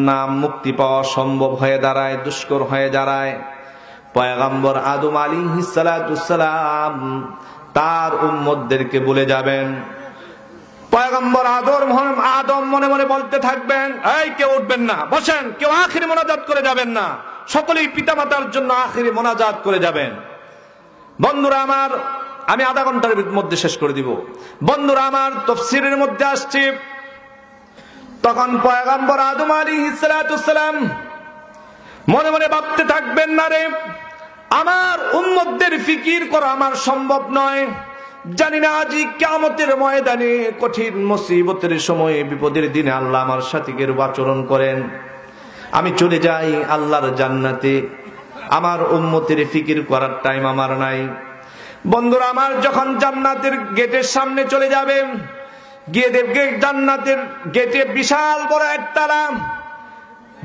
না মুক্তি পাওয়া সম্ভব হয়ে দাঁড়ায়, দুষ্কর হয়ে দাঁড়ায়। পয়গম্বর আদম আলাইহিস সালাতুস সালাম তার উম্মতদেরকে বলে যাবেন। পয়গম্বর আদম মনে মনে বলতে থাকবেন, এই কেউ উঠবেন না, বসেন, কেউ আখিরি মোনাজাত করে যাবেন না, সকলেই পিতামাতার জন্য আখিরি মোনাজাত করে যাবেন। বন্ধুরা আমার, আমি আধা ঘন্টার মধ্যে শেষ করে দিব। বন্ধুরা আমার, তাফসীরের মধ্যে আসছে তখন পয়গম্বর আদম আলাইহিস সালাতুস সালাম মনে মনে ভাবতে থাকবেন, না রে, আমার উম্মতদের ফিকির করা আমার সম্ভব নয়, জানি না আজ কিয়ামতের ময়দানে কঠিন মুসিবতের সময়ে বিপদের দিনে আল্লাহ আমার সাথে কিরূপ আচরণ করেন। আমি চলে যাই আল্লাহর জান্নাতে, আমার উম্মতের ফিকির করার টাইম আমার নাই। বন্ধুরা আমার, যখন জান্নাতের গেটের সামনে চলে যাবে, গিয়ে দেখবে জান্নাতের গেটে বিশাল বড় একটা তালা,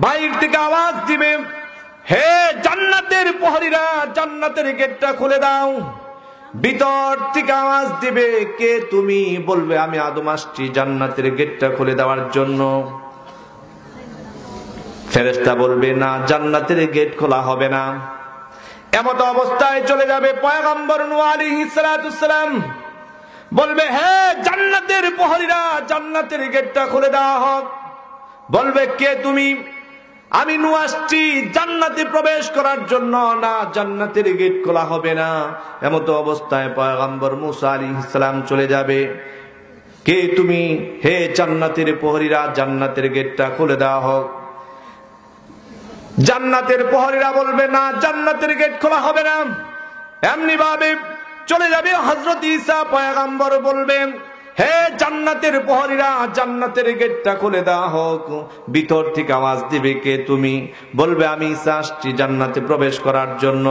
বাইরে থেকে আওয়াজ দিবে, হে জান্নাতের প্রহরীরা, জান্নাতের গেটটা খুলে দাও। ভিতর থেকে আওয়াজ দিবে, কে তুমি? বলবে, আমি আদম আসছি জান্নাতের গেটটা খুলে দেওয়ার জন্য। ফেরেশতা বলবে, না, জান্নাতের গেট খোলা হবে না। এমত অবস্থায় চলে যাবে পয়গম্বর নূহ আলাইহিস সালাতুস সালাম, বলবে, হে জান্নাতের প্রহরীরা, জান্নাতের গেটটা খুলে দেওয়া হোক। বলবে, কে তুমি? আমি নূহ আসছি জান্নাতে প্রবেশ করার জন্য, না, জান্নাতের গেট খোলা হবে না। এমত অবস্থায় পয়গম্বর মূসা আলাইহিস সালাম চলে যাবে, কে তুমি? হে জান্নাতের প্রহরীরা, জান্নাতের গেটটা খুলে দেওয়া হোক। জান্নাতের প্রহরীরা বলবে, না, জান্নাতের গেট খোলা হবে না। এমনি ভাবে চলে যাবে হযরত ঈসা পয়গম্বর, বলবেন, হে জান্নাতের প্রহরীরা, জান্নাতের গেটটা খুলে দেওয়া হোক। ভিতর থেকে আওয়াজ দিবে, কে তুমি? বলবে, আমি ঈসা আসছি জান্নাতে প্রবেশ করার জন্য।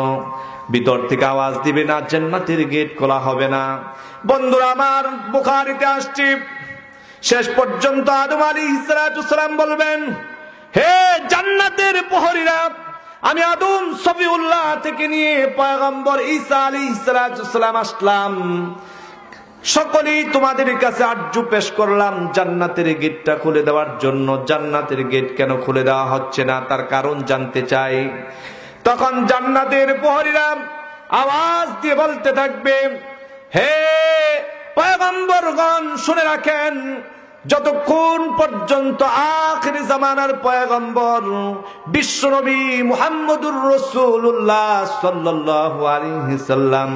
ভিতর থেকে আওয়াজ দিবে, না, জান্নাতের গেট খোলা হবে না। বন্ধুরা আমার, বুখারীতে আসছে শেষ পর্যন্ত আদম আলাইহিস সালাতুস সালাম বলবেন, হে জান্নাতের প্রহরীরা, আমি আদম সফিউল্লাহ থেকে নিয়ে পয়গম্বর ঈসা আলাইহিস সালাতুস সালাম আসলাম, সকলেই তোমাদের কাছে আরজু পেশ করলাম জান্নাতের গেটটা খুলে দেওয়ার জন্য। জান্নাতের গেট কেন খুলে দেওয়া হচ্ছে না, তার কারণ জানতে চাই। তখন জান্নাতের প্রহরীরা আওয়াজ দিয়ে বলতে থাকবে, হে পয়গম্বরগণ, শুনে রাখেন, যতক্ষণ পর্যন্ত আখির জামানার পয়গম্বর বিশ্বনবী মুহাম্মদুর রাসূলুল্লাহ সাল্লাল্লাহু আলাইহি সাল্লাম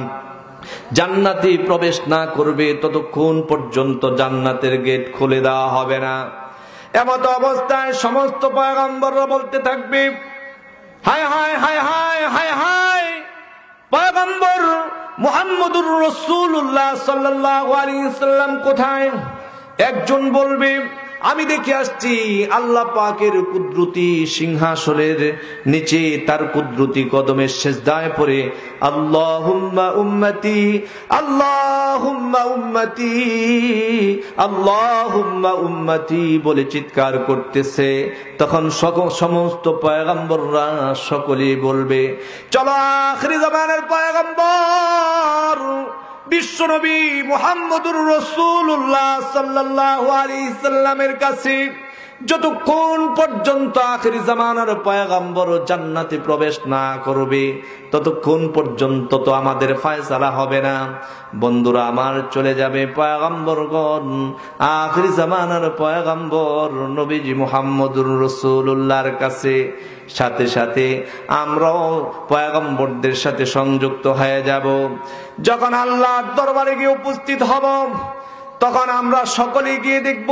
জান্নাতে প্রবেশ না করবে, ততক্ষণ পর্যন্ত জান্নাতের গেট খুলে দেওয়া হবে না। এমত অবস্থায় সমস্ত পয়গম্বররা বলতে থাকবে, হায় হায় হায় হায় হায় হায়, পয়গম্বর মুহাম্মদুর রাসূলুল্লাহ সাল্লাল্লাহু আলাইহি ওয়াসাল্লাম কোথায়? একজন বলবে, আমি দেখে আসছি আল্লাহ পাকের কুদরতি সিংহাসনের নিচে তার কুদরতি কদমের সিজদায় পড়ে আল্লাহুম্মা উম্মতি আল্লাহুম্মা উম্মতি আল্লাহুম্মা উম্মতি বলে চিৎকার করতেছে। তখন সমস্ত পয়গম্বররা সকলেই বলবে, চলো আখিরি জামানার পয়গম্বর বিশ্বনবী মুহাম্মদুর রাসূলুল্লাহ সাল্লাল্লাহু আলাইহি সাল্লামের কাছে। যতক্ষণ পর্যন্ত আখিরি জামানার পয়গম্বর জান্নাতে প্রবেশ না করবে ততক্ষণ পর্যন্ত তো আমাদের ফয়সালা হবে না। বন্ধুরা আমার, চলে যাবে পয়গম্বরগণ, আখিরি জামানার পয়গম্বর নবীজি মুহাম্মদুর রাসূলুল্লাহর কাছে। সাথে সাথে আমরাও পয়গম্বরদের সাথে সংযুক্ত হয়ে যাব। যখন আল্লাহর দরবারে গিয়ে উপস্থিত হব তখন আমরা সকলে গিয়ে দেখব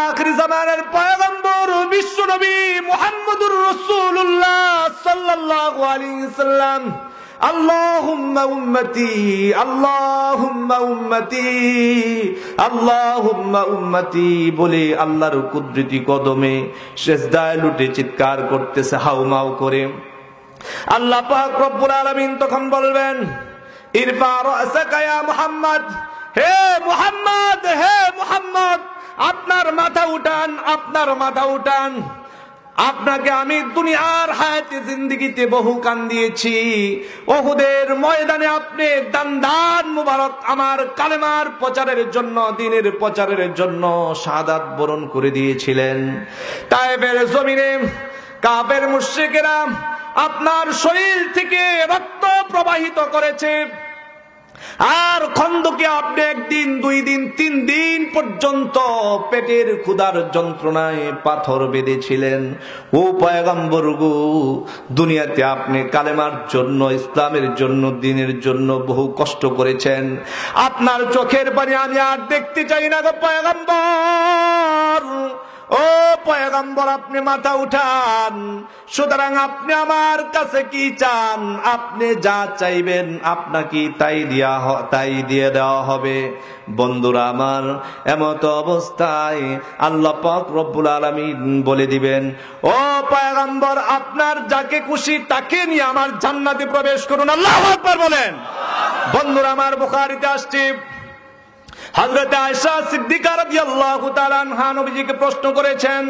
আখিরি জামানার পয়গম্বর বিশ্বনবী মুহাম্মদুর রাসূলুল্লাহ সাল্লাল্লাহু আলাইহি সাল্লাম আল্লাহুম্মা উম্মতি আল্লাহুম্মা উম্মতি আল্লাহুম্মা উম্মতি বলে আল্লাহর কুদরতি কদমে সিজদায় লুটে চিৎকার করতেছে হাউমাউ করে। আল্লাহ পাক রব্বুল আলামিন তখন বলবেন, ইরফা রাসাকা ইয়া মুহাম্মদ, হে মুহাম্মদ, হে মুহাম্মদ, আপনার মাথা উঠান, আপনার মাথা উঠান। আপনাকে আমি দুনিয়ার হায়াতে জিন্দেগিতে বহু কান দিয়েছি। উহুদের ময়দানে আপনি দান মুবারক আমার কালেমার প্রচারের জন্য, দ্বীনের প্রচারের জন্য শাহাদাত বরণ করে দিয়েছিলেন। তায়েফের জমিনে কাফের মুশরিকেরা আপনার শরীর থেকে রক্ত প্রবাহিত করেছে। আর খন্দকে আপনি একদিন, 2 দিন, 3 দিন পর্যন্ত পেটের ক্ষুধার যন্ত্রণায় পাথর বেঁধেছিলেন। ও পয়গম্বর গো, দুনিয়াতে আপনি কালেমার জন্য, ইসলামের জন্য, দ্বীনের জন্য বহু কষ্ট করেছেন। আপনার চোখের পানি আমি আর দেখতে চাই না গো পয়গম্বর। ও পয়গম্বর, আপনি মাথা উঠান। সুতরাং আপনি আমার কাছে কি চান? আপনি যা চাইবেন আপনাকে তাই দিয়ে দেওয়া হবে। বন্ধুরা আমার, এমত অবস্থায় আল্লাহ পাক রব্বুল আলামিন বলে দিবেন, ও পয়গম্বর, আপনার যাকে খুশি তাকে নিয়ে আমার জান্নাতে প্রবেশ করুন। আল্লাহু আকবার বলেন। বন্ধুরা আমার, বুখারীতে আসছে হযরত আয়েশা সিদ্দিকা রাদিয়াল্লাহু তাআলা আনহা নবীজিকে প্রশ্ন করেছেন,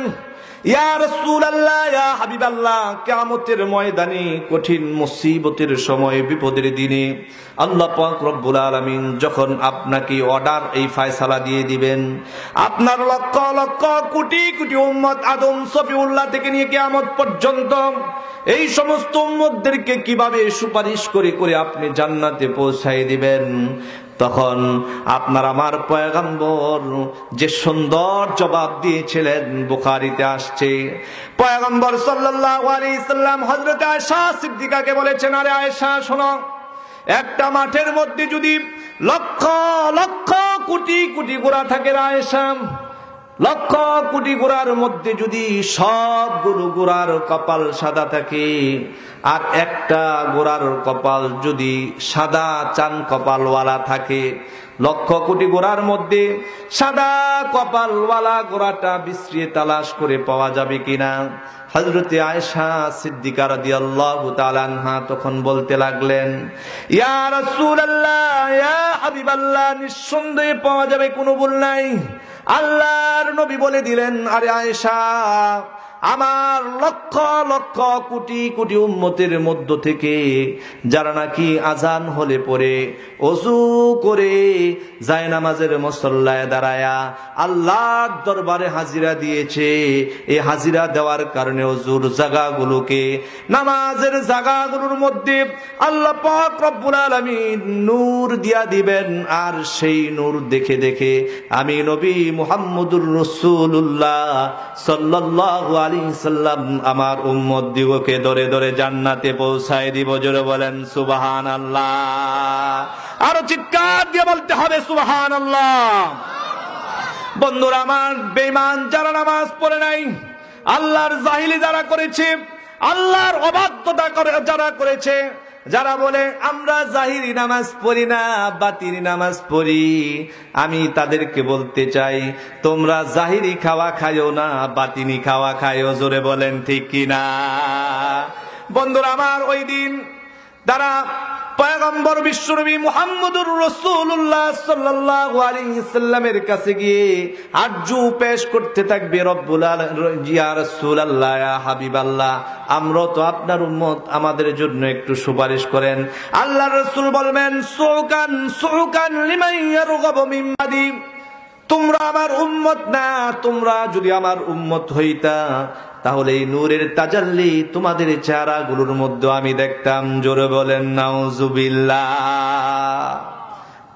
ইয়া রাসূলুল্লাহ, ইয়া হাবিবাল্লাহ, কিয়ামতের ময়দানে কঠিন মুসিবতের সময়, বিপদের দিনে আল্লাহ পাক রব্বুল আলামিন যখন আপনাকে অর্ডার, এই ফয়সালা দিয়ে দিবেন, আপনার লক্ষ লক্ষ কোটি কোটি উম্মত আদম সফিউল্লাহ থেকে নিয়ে কিয়ামত পর্যন্ত এই সমস্ত উম্মতদেরকে কিভাবে সুপারিশ করে করে আপনি জান্নাতে পৌঁছায় দিবেন, তখন আপনার আমার পয়গম্বর যে সুন্দর জবাব দিয়েছিলেন বুখারীতে আসছে। পয়গম্বর সাল্লাল্লাহু আলাইহি সাল্লাম হযরত আয়েশা সিদ্দিকাকে বলেছেন, আরে আয়েশা শোনো, একটা মাঠের মধ্যে যদি লক্ষ লক্ষ কোটি কোটি ঘোড়া থাকে আয়েশা, লক্ষ কোটি ঘোড়ার মধ্যে যদি সবগুলো ঘোড়ার কপাল সাদা থাকে, আর একটা ঘোড়ার কপাল যদি সাদা চান কপালওয়ালা থাকে, লক্ষ কোটি ঘোড়ার মধ্যে সাদা কপালওয়ালা ঘোড়াটা বিশ্রিয়ে তালাশ করে পাওয়া যাবে কিনা? হযরতে আয়েশা সিদ্দিকা রাদিয়াল্লাহু তাআলা আনহা তখন বলতে লাগলেন, ইয়া রাসূলুল্লাহ, ইয়া হাবিবাল্লাহ, নিঃসন্দেহে পাওয়া যাবে, কোনো ভুল নাই। আল্লাহর নবী বলে দিলেন, আরে আয়েশা, আমার লক্ষ লক্ষ কোটি কোটি উম্মতের মধ্য থেকে যারা নাকি আজান হলে পরে ওযু করে জায়নামাজের মুসল্লায় দাঁড়ায়া আল্লাহর দরবারে হাজিরা দিয়েছে, এই হাজিরা দেওয়ার কারণে ওযুর জায়গাগুলোকে, নামাজের জায়গাগুলোর মধ্যে আল্লাহ পাক রব্বুল আলামিন নূর দিয়া দিবেন। আর সেই নূর দেখে দেখে আমি নবী মুহাম্মদুর রাসূলুল্লাহ সাল্লাল্লাহু আলাইহি সাল্লাম আমার উম্মত দিগকে ধরে ধরে জান্নাতে পৌঁছায় দিব। জোরে বলেন সুবহানাল্লাহ। আরো চিৎকার দিয়ে বলতে হবে সুবহানাল্লাহ। বন্ধুরা আমার, বেঈমান যারা নামাজ পড়ে নাই, আল্লাহর জাহিলি যারা করেছে, আল্লাহর অবাধ্যতা করে যারা করেছে, যারা বলে আমরা জাহিরি নামাজ পড়ি না, বাতিনি নামাজ পড়ি, আমি তাদেরকে বলতে চাই তোমরা জাহিরি খাওয়া খাইও না, বাতিনি খাওয়া খাইও। জোরে বলেন ঠিক কিনা? বন্ধুরা আমার, ওই দিন তারা পয়গম্বর বিশ্বনবী মুহাম্মদুর রাসূলুল্লাহ সাল্লাল্লাহু আলাইহি সাল্লামের কাছে গিয়ে আরজু পেশ করতে থাকবে, রব্বুল আলামিন, ইয়া রাসূলুল্লাহ, ইয়া হাবিবাল্লাহ, আমরা তো আপনার উম্মত, আমাদের জন্য একটু সুপারিশ করেন। আল্লাহর রাসূল বলবেন, সুকান সুকান লিমান ইয়ারগাবু মিন বাদি, তোমরা আমার উম্মত না, তোমরা যদি আমার উম্মত হইতা তাহলে এই নূরের তাজাল্লি তোমাদের চেহারাগুলোর মধ্যে আমি দেখতাম। জোরে বলেন নাউজুবিল্লাহ।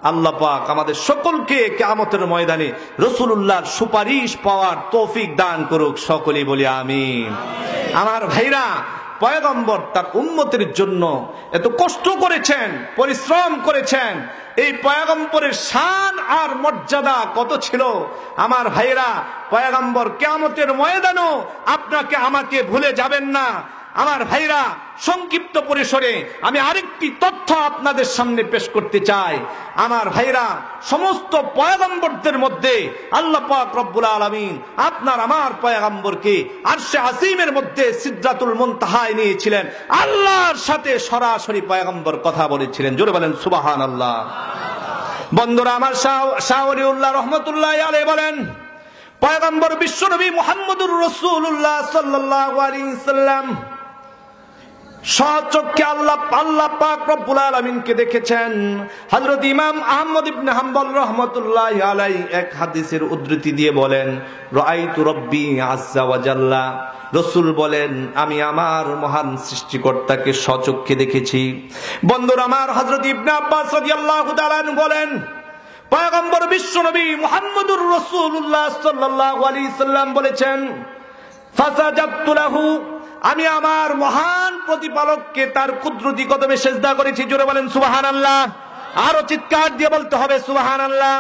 আল্লাহ পাক আমাদের সকলকে কিয়ামতের ময়দানে রাসূলুল্লাহর সুপারিশ পাওয়ার তৌফিক দান করুক, সকলেই বলি আমিন। আমার ভাইরা, পয়গম্বর তার উম্মতের জন্য এত কষ্ট করেছেন, পরিশ্রম করেছেন। এই পয়গম্বরের শান আর মর্যাদা কত ছিল আমার ভাইরা। পয়গম্বর কিয়ামতের ময়দানও আপনাকে আমাকে ভুলে যাবেন না। আমার ভাইরা, সংক্ষিপ্ত পরিসরে আমি আরেকটি তথ্য আপনাদের সামনে পেশ করতে চাই। আমার ভাইরা, সমস্ত পয়গম্বরদের মধ্যে আল্লাহ পাক রব্বুল আলামিন আপনার আমার পয়গম্বরকে আরশে আসিমের মধ্যে সিদরাতুল মুনতাহায় নিয়েছিলেন। আল্লাহর সাথে সরাসরি পয়গম্বর কথা বলেছিলেন। জোরে বলেন সুবহানাল্লাহ। বন্ধুরা আমার, শাহ ওলিউল্লাহ রাহমাতুল্লাহি আলাইহি বলেন, পয়গম্বর বিশ্বনবী মুহাম্মদুর রাসূলুল্লাহ সাল্লাল্লাহু আলাইহি সাল্লাম স্বচক্ষে আল্লাহ পাক রব্বুল আলামিনকে দেখেছেন। হযরত ইমাম আহমদ ইবনে হাম্বল রাহমাতুল্লাহি আলাইহি এক হাদিসের উদ্ধৃতি দিয়ে বলেন, রাআইতু রাব্বি আযজা ওয়া জাল্লা, রাসূল বলেন আমি আমার মহান সৃষ্টিকর্তাকে স্বচক্ষে দেখেছি। বন্ধুরা আমার, হযরত ইবনে আব্বাস রাদিয়াল্লাহু তাআলা বলেন, পয়গম্বর বিশ্বনবী মুহাম্মদুর রাসূলুল্লাহ সাল্লাল্লাহু আলাইহি সাল্লাম বলেছেন, ফাসাজাদতু লাহু, আমি আমার মহান প্রতিপালককে তার কুদরতি কদমে সেজদা করেছি। জোরে বলেন সুবহানাল্লাহ। আরো চিৎকার দিয়ে বলতে হবে সুবহানাল্লাহ।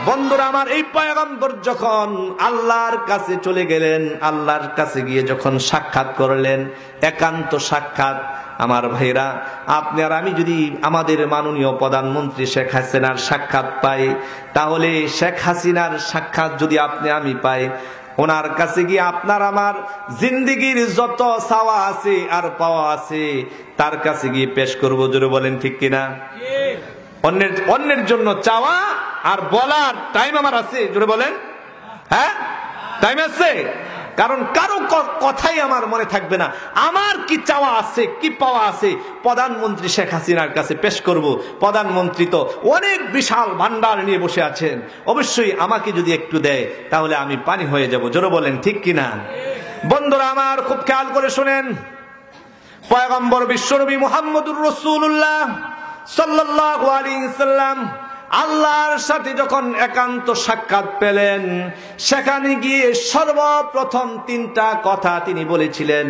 বন্ধুরা আমার, এই পয়গম্বর যখন আল্লাহর কাছে চলে গেলেন, আল্লাহর কাছে গিয়ে যখন সাক্ষাৎ করলেন, একান্ত সাক্ষাৎ, আমার ভাইরা, আপনি আর আমি যদি আমাদের মাননীয় প্রধানমন্ত্রী শেখ হাসিনার সাক্ষাৎ পাই, তাহলে শেখ হাসিনার সাক্ষাৎ যদি আপনি আমি পাই, ওনার কাছে গিয়ে আপনার আমার জিন্দেগির যত চাওয়া আছে আর পাওয়া আছে তার কাছে গিয়ে পেশ করবো। জোরে বলেন ঠিক কিনা? অন্যের জন্য চাওয়া আর বলার টাইম আমার আছে? জোরে বলেন, হ্যাঁ টাইম আছে? কারণ কারো কথাই আমার মনে থাকবে না। আমার কি চাওয়া আছে, কি পাওয়া আছে, প্রধানমন্ত্রী শেখ হাসিনার কাছে পেশ করব। প্রধানমন্ত্রী তো অনেক বিশাল ভান্ডার নিয়ে বসে আছেন, অবশ্যই আমাকে যদি একটু দেয় তাহলে আমি পানি হয়ে যাব। জোরে বলেন ঠিক কিনা? বন্ধুরা আমার, খুব খেয়াল করে শুনেন, পয়গম্বর বিশ্বনবী মুহাম্মদুর রাসূলুল্লাহ সাল্লাল্লাহু আলাইহি সাল্লাম আল্লাহর সাথে যখন একান্ত সাক্ষাৎ পেলেন, সেখানে গিয়ে সর্বপ্রথম তিনটা কথা তিনি বলেছিলেন,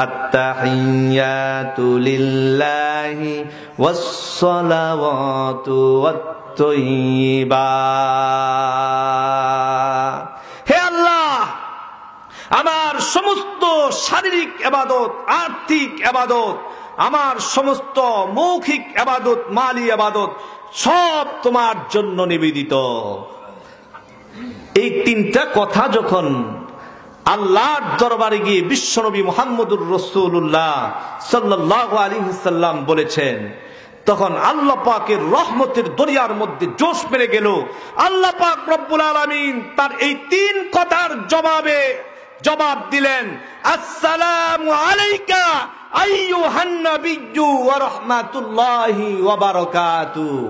আত্তাহিয়াতু লিল্লাহি ওয়াসসালাওয়াতু ওয়াত-তাইয়্যিবাত। হে আল্লাহ, আমার সমস্ত শারীরিক ইবাদত, আর্থিক ইবাদত, আমার সমস্ত মৌখিক ইবাদত, মালি ইবাদত সব তোমার জন্য নিবেদিত। এই তিনটা কথা যখন আল্লাহর দরবারে গিয়ে বিশ্বনবী মুহাম্মদুর রাসূলুল্লাহ সাল্লাল্লাহু আলাইহি সাল্লাম বলেছেন, তখন আল্লাহ পাকের রহমতের দরিয়ার মধ্যে জোশ মেরে গেল। আল্লাহ পাক রব্বুল আলামিন তার এই তিন কথার জবাব দিলেন, আসসালামু আলাইকা আইয়ুহান নাবিয়্যু ওয়া রাহমাতুল্লাহি ওয়া বারাকাতুহু।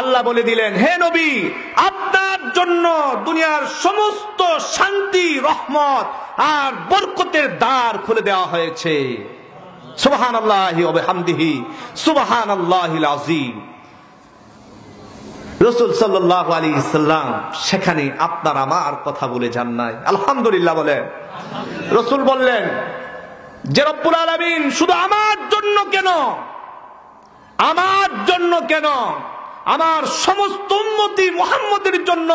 আল্লাহ বলে দিলেন, হে নবী, আপনার জন্য দুনিয়ার সমস্ত শান্তি, রহমত আর বরকতের দ্বার খুলে দেওয়া হয়েছে। সুবহানাল্লাহি ওয়া বিহামদিহি সুবহানাল্লাহিল আযীম। রাসূল সাল্লাল্লাহু আলাইহি সাল্লাম সেখানে আপনার আমার কথা বলে যান নাই, আলহামদুলিল্লাহ বলেন। রাসূল বললেন যে রব্বুল আলামিন শুধু আমার জন্য কেন, আমার জন্য কেন, আমার সমস্ত উম্মতি মুহাম্মদের জন্য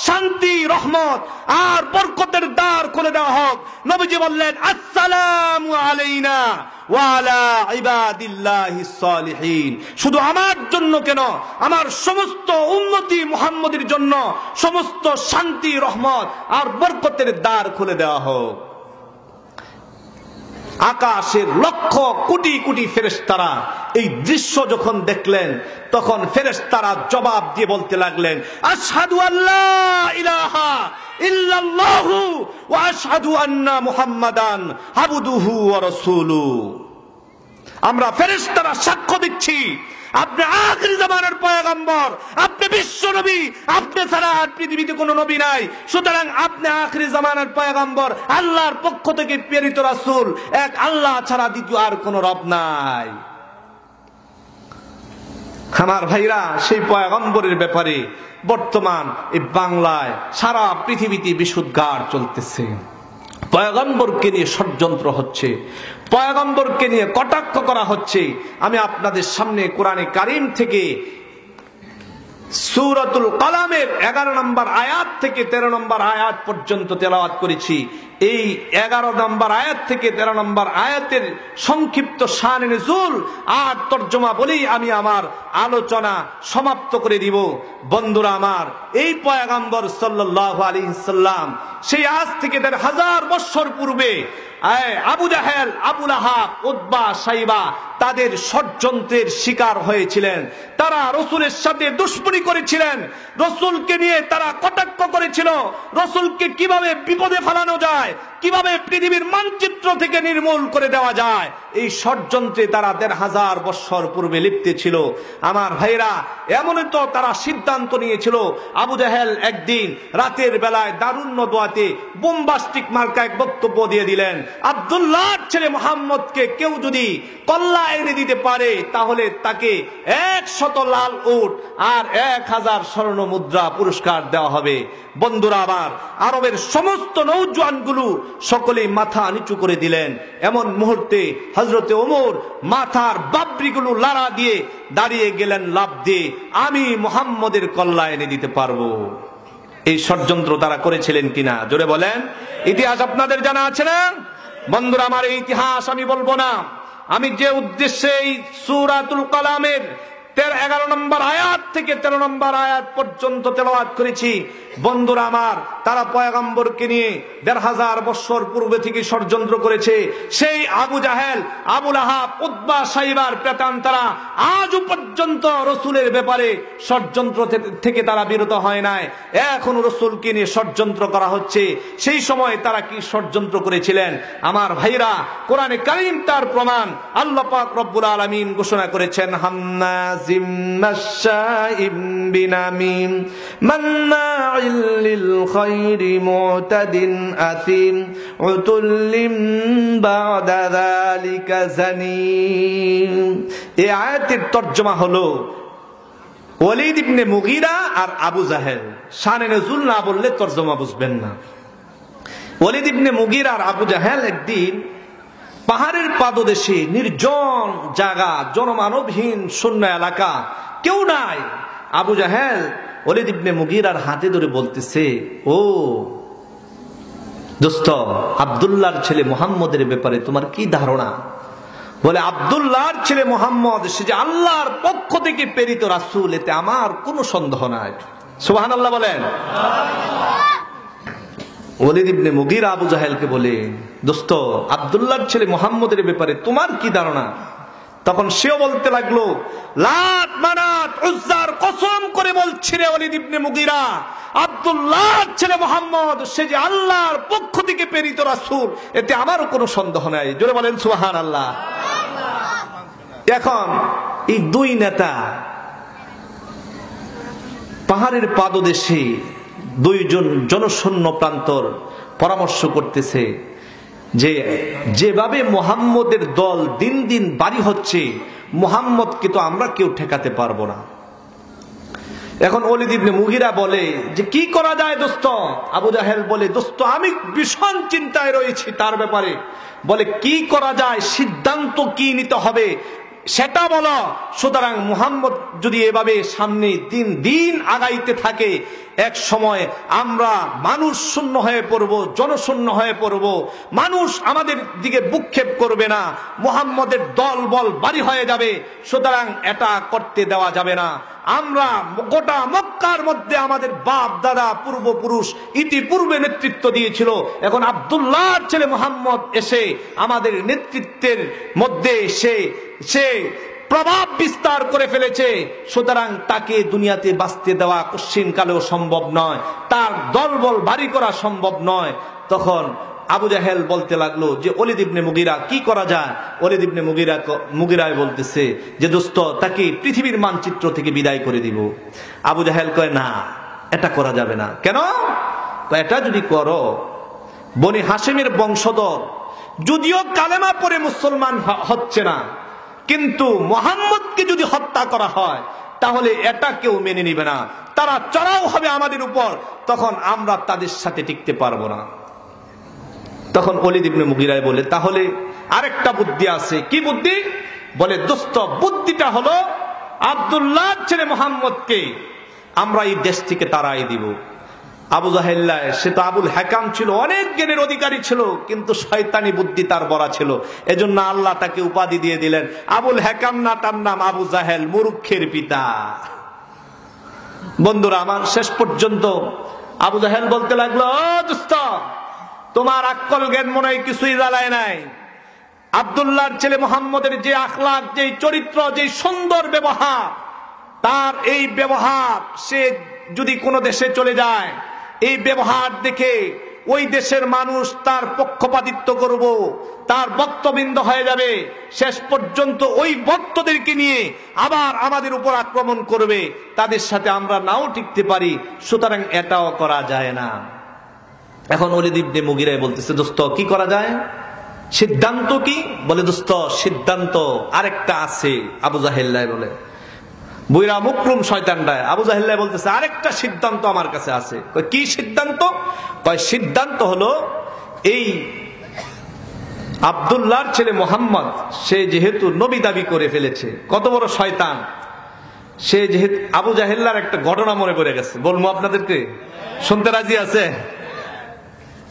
শান্তি, রহমত আর বরকতের দ্বার খুলে দেওয়া হোক। নবীজি বললেন, আসসালামু আলাইনা ওয়া আলা ইবাদিল্লাহিস সালিহিন। শুধু আমার জন্য কেন, আমার সমস্ত উম্মতি মুহাম্মদের জন্য সমস্ত শান্তি, রহমত আর বরকতের দ্বার খুলে দেওয়া হোক। আকাশের লক্ষ কোটি কোটি ফেরেশতারা এই দৃশ্য যখন দেখলেন, তখন ফেরেশতারা জবাব দিয়ে বলতে লাগলেন, আশহাদু আল্লা ইলাহা ইল্লাল্লাহু ওয়া আশহাদু আন্না মুহাম্মাদান আবদুহু ওয়া রাসূলুহু। আমরা ফেরেশতারা সাক্ষ্য দিচ্ছি আপনি আখির জামানার পয়গম্বর, আপনি বিশ্ব নবী, আপনি ছাড়া আর পৃথিবীতে কোনো নবী নাই। সুতরাং আপনি আখির জামানার পয়গম্বর, আল্লাহর পক্ষ থেকে প্রেরিত রাসূল, এক আল্লাহ ছাড়া দ্বিতীয় আর কোনো রব নাই। আমার ভাইরা, সেই পয়গম্বরের ব্যাপারে বর্তমান এই বাংলায় সারা পৃথিবীতে বিশুদ্ধার চলতেছে। পয়গম্বরকে নিয়ে ষড়যন্ত্র হচ্ছে, পয়গম্বরকে নিয়ে কটাক্ষ করা হচ্ছে। আমি আপনাদের সামনে কোরআনে কারীম থেকে সূরাতুল কলামের 11 নম্বর আয়াত থেকে 13 নম্বর আয়াত পর্যন্ত তেলাওয়াত করেছি। এই 11 নম্বর আয়াত থেকে 13 নম্বর আয়াতের সংক্ষিপ্ত শান নুজুল আর তরজমা বলেই আমি আমার আলোচনা সমাপ্ত করে দিব। বন্ধুরা আমার, এই পয়গম্বর সাল্লাল্লাহু আলাইহি সাল্লাম সেই আজ থেকে 1000 বছর পূর্বে আবু জাহেল, আবু লাহাব, উতবা, সাইবা তাদের ষড়যন্ত্রের শিকার হয়েছিলেন। তারা রাসূলের সাথে দুশমনি করেছিলেন, রাসূলকে নিয়ে তারা কটাক্ষ করেছিল, রাসূলকে কিভাবে বিপদে ফেলানো যায়, কিভাবে পৃথিবীর মানচিত্র থেকে নির্মূল করে দেওয়া যায়, এই ষড়যন্ত্রে তারা 1500 বছর পূর্বে লিপ্ত ছিল। আমার ভাইরা, এমনই তো তারা সিদ্ধান্ত নিয়েছিল। আবু জাহেল একদিন রাতের বেলায় দারুণ দোয়াতে বোমবাস্টিক মার্কা এক বক্তব্য দিয়ে দিলেন, আব্দুল্লাহর ছেলে মুহাম্মদকে কেউ যদি কল্লা এনে দিতে পারে তাহলে তাকে 100 লাল উট আর 1000 স্বর্ণ মুদ্রা পুরস্কার দেওয়া হবে। বন্ধুরা আমার, আরবের সমস্ত নৌজওয়ানগুলো সকলেই মাথা নিচু করে দিলেন। এমন মুহূর্তে হযরতে ওমর মাথার বাবরিগুলো লাড়া দিয়ে দাঁড়িয়ে গেলেন লাফ দিয়ে, আমি মুহাম্মদের কল্লা এনে দিতে পারবো। এই ষড়যন্ত্র তারা করেছিলেন কিনা জোরে বলেন? ইতিহাস আপনাদের জানা আছে না? বন্ধুরা আমার, এই ইতিহাস আমি বলবো না। আমি যে উদ্দেশ্যে এই সূরাতুল কলামের 11 নম্বর আয়াত থেকে 13 নম্বর আয়াত পর্যন্ত তেলাওয়াত করেছি, বন্ধুরা আমার, তারা পয়গম্বরকে নিয়ে 1500 বছর পূর্বে থেকে ষড়যন্ত্র করেছে। সেই আবু জাহেল, আবু লাহাব, উতবা, সাইবার প্রেতান তারা আজও পর্যন্ত রাসূলের ব্যাপারে ষড়যন্ত্র থেকে তারা বিরত হয় নাই। এখন রাসূলকে নিয়ে ষড়যন্ত্র করা হচ্ছে। সেই সময় তারা কি ষড়যন্ত্র করেছিলেন? আমার ভাইরা, কোরআনে কারীম তার প্রমাণ। আল্লাহ পাক রব্বুল আলামিন ঘোষণা করেছেন, হাম্মাজিম মাশশাইম বিনামিম মান্নাইল লিল খায়রি মুতাদিন আতিম উতুল্লিম বাদা যালিকা জানিম। এই আয়াতের তরজমা হলো ওয়ালিদ ইবনে মুগীরা আর আবু জাহেল। শানে নজুল না বললে তরজমা বুঝবেন না। ওয়ালিদ ইবনে মুগীরা আর আবু জাহেল একদিন পাহাড়ের পাদদেশে নির্জন জায়গা, জনমানবহীন শূন্য এলাকা, কেউ নাই। আবু জাহেল ওয়ালিদ ইবনে মুগীরার হাতে ধরে বলতেছে, ও দোস্ত, আব্দুল্লাহর ছেলে মুহাম্মদের ব্যাপারে তোমার কি ধারণা? বলে, আব্দুল্লাহর ছেলে মুহাম্মদ সে যে আল্লাহর পক্ষ থেকে প্রেরিত রাসূল, এতে আমার কোনো সন্দেহ নাই। সুবহানাল্লাহ বলেন। ওয়ালিদ ইবনে মুগীরা আবু জাহেলকে বলে, দোস্ত, আব্দুল্লাহর ছেলে মুহাম্মদের ব্যাপারে তোমার কি ধারণা? তখন সেও বলতে লাগলো, লাত মানাত উজ্জার কসম করে বলছি রে ওয়ালিদ ইবনে মুগীরা, আব্দুল্লাহর ছেলে মুহাম্মদ সে যে আল্লাহর পক্ষ থেকে প্রেরিত রাসূল, এতে আমারও কোনো সন্দেহ নাই। জোরে বলেন সুবহানাল্লাহ। এখন এই দুই নেতা পাহাড়ের পাদদেশে দুইজন জনশূন্য প্রান্তর পরামর্শ করতেছে যে যেভাবে মুহাম্মদের দল দিন দিন বাড়ি হচ্ছে, মুহাম্মদকে তো আমরা কেউ ঠেকাতে পারবো না। এখন ওয়ালিদ ইবনে মুগীরা বলে যে কি করা যায় দোস্ত? আবু জাহেল বলে, দোস্ত, আমি ভীষণ চিন্তায় রয়েছি তার ব্যাপারে। বলে, কি করা যায়, সিদ্ধান্ত কি নিতে হবে সেটা বলো। সুতরাং মুহাম্মদ যদি এভাবে সামনে দিন দিন আগাইতে থাকে, এক সময় আমরা মানুষ শূন্য হয়ে পড়ব, জনশূন্য হয়ে পড়ব, মানুষ আমাদের দিকে ভ্রুক্ষেপ করবে না, মুহাম্মদের দল বল বাড়ি হয়ে যাবে। সুতরাং এটা করতে দেওয়া যাবে না। আমরা গোটা মক্কার মধ্যে আমাদের বাপ দাদা পূর্বপুরুষ ইতিপূর্বে নেতৃত্ব দিয়েছিল, এখন আব্দুল্লাহর ছেলে মুহাম্মদ এসে আমাদের নেতৃত্বের মধ্যে সে প্রভাব বিস্তার করে ফেলেছে। সুতরাং তাকে দুনিয়াতে বাঁচতে দেওয়া কশ্চিনকালেও সম্ভব নয়, তার দলবল ভারী করা সম্ভব নয়। তখন আবু জাহেল বলতে লাগলো যে ওলীদ ইবনে মুগীরা, কি করা যায়? ওলীদ ইবনে মুগীরায় বলতেছে যে দোস্ত, তাকে পৃথিবীর মানচিত্র থেকে বিদায় করে দিব। আবু জাহেল কয় না, এটা করা যাবে না। কেন? এটা যদি করো, বনি হাশিমের বংশধর যদিও কালেমা পড়ে মুসলমান হচ্ছে না, কিন্তু মুহাম্মদকে যদি হত্যা করা হয় তাহলে এটা কেউ মেনে নিবে না, তারা চড়াও হবে আমাদের উপর, তখন আমরা তাদের সাথে টিকতে পারবো না। তখন ওলীদ ইবনে মুগীরায় বলে, তাহলে আরেকটা বুদ্ধি আছে। কি বুদ্ধি? বলে, দোস্ত, বুদ্ধিটা হলো আব্দুল্লাহর ছেলে মুহাম্মদকে আমরা এই দেশ থেকে তাড়াই দিব। আবু জাহেল, সে তো আবুল হাকাম ছিল, অনেক জ্ঞানের অধিকারী ছিল, কিন্তু শয়তানি বুদ্ধি তার বড়া ছিল। এজন্য আল্লাহ তাকে উপাধি দিয়ে দিলেন আবুল হাকাম, না তার নাম আবু জাহেল, মূর্খের পিতা। বন্ধুরা আমার, শেষ পর্যন্ত আবু জাহেল বলতে লাগলো, ও দোস্ত, তোমার আক্কল জ্ঞান মনে হয় কিছুই জ্বালায় নাই। আব্দুল্লাহর ছেলে মুহাম্মদের যে আখলাক, যে চরিত্র, যে সুন্দর ব্যবহার, তার এই ব্যবহার, সে যদি কোনো দেশে চলে যায়, এই ব্যবহার দেখে ওই দেশের মানুষ তার পক্ষপাতিত্ব করব, তার ভক্তবৃন্দ হয়ে যাবে, শেষ পর্যন্ত ওই ভক্তদেরকে নিয়ে আবার আমাদের উপর আক্রমণ করবে, তাদের সাথে আমরা নাও টিকতে পারি। সুতরাং এটাও করা যায় না। এখন ওলীদ ইবনে মুগীরা বলতেছে, দোস্ত, কি করা যায়? সিদ্ধান্ত কি? বলে, দোস্ত, সিদ্ধান্ত আরেকটা আছে। আবু জাহেল বলে, বুইরা মুকরুম শয়তানটায় আবু জাহেল বলতেছে, আরেকটা সিদ্ধান্ত আমার কাছে আছে। কি সিদ্ধান্ত? কয়, সিদ্ধান্ত হলো এই আব্দুল্লাহর ছেলে মুহাম্মদ, সে যেহেতু নবী দাবি করে ফেলেছে, কত বড় শয়তান সে, যেহেতু আবু জাহেল্লার একটা ঘটনা মনে পড়ে গেছে, বলবো আপনাদেরকে, শুনতে রাজি আছে?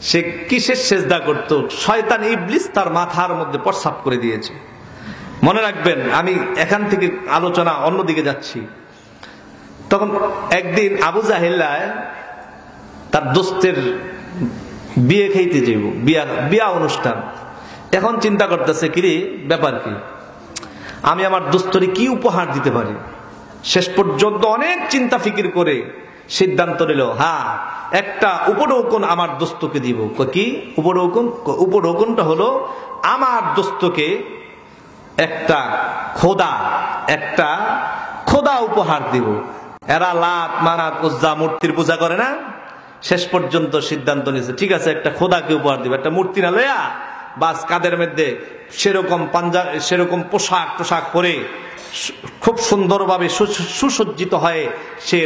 সে কিসের সেজদা করত? শয়তান ইবলিস তার মাথার মধ্যে প্রস্রাব করে দিয়েছে। মনে রাখবেন, আমি এখান থেকে আলোচনা অন্যদিকে যাচ্ছি। তখন একদিন আবু জাহেল তার দোস্তের বিয়ে খাইতে যাইব, বিয়া অনুষ্ঠান। এখন চিন্তা করতেছে, কিরে ব্যাপার কি, আমি আমার দোস্তরে কি উপহার দিতে পারি। শেষ পর্যন্ত অনেক চিন্তা ফিকির করে সিদ্ধান্ত নিল, হ্যাঁ, একটা উপঢৌকন আমার দোস্তকে দিব। কি উপঢৌকন? উপঢৌকনটা হলো আমার দোস্তকে একটা খোদা উপহার দিব। এরা লাত মানাত উজ্জা মূর্তির পূজা করে না। শেষ পর্যন্ত সিদ্ধান্ত নিয়েছে, ঠিক আছে, একটা খোদাকে উপহার দিব, একটা মূর্তি না লইয়া, বাস কাদের মধ্যে সেরকম পোশাক পরে খুব সুন্দরভাবে সুসজ্জিত হয়ে সে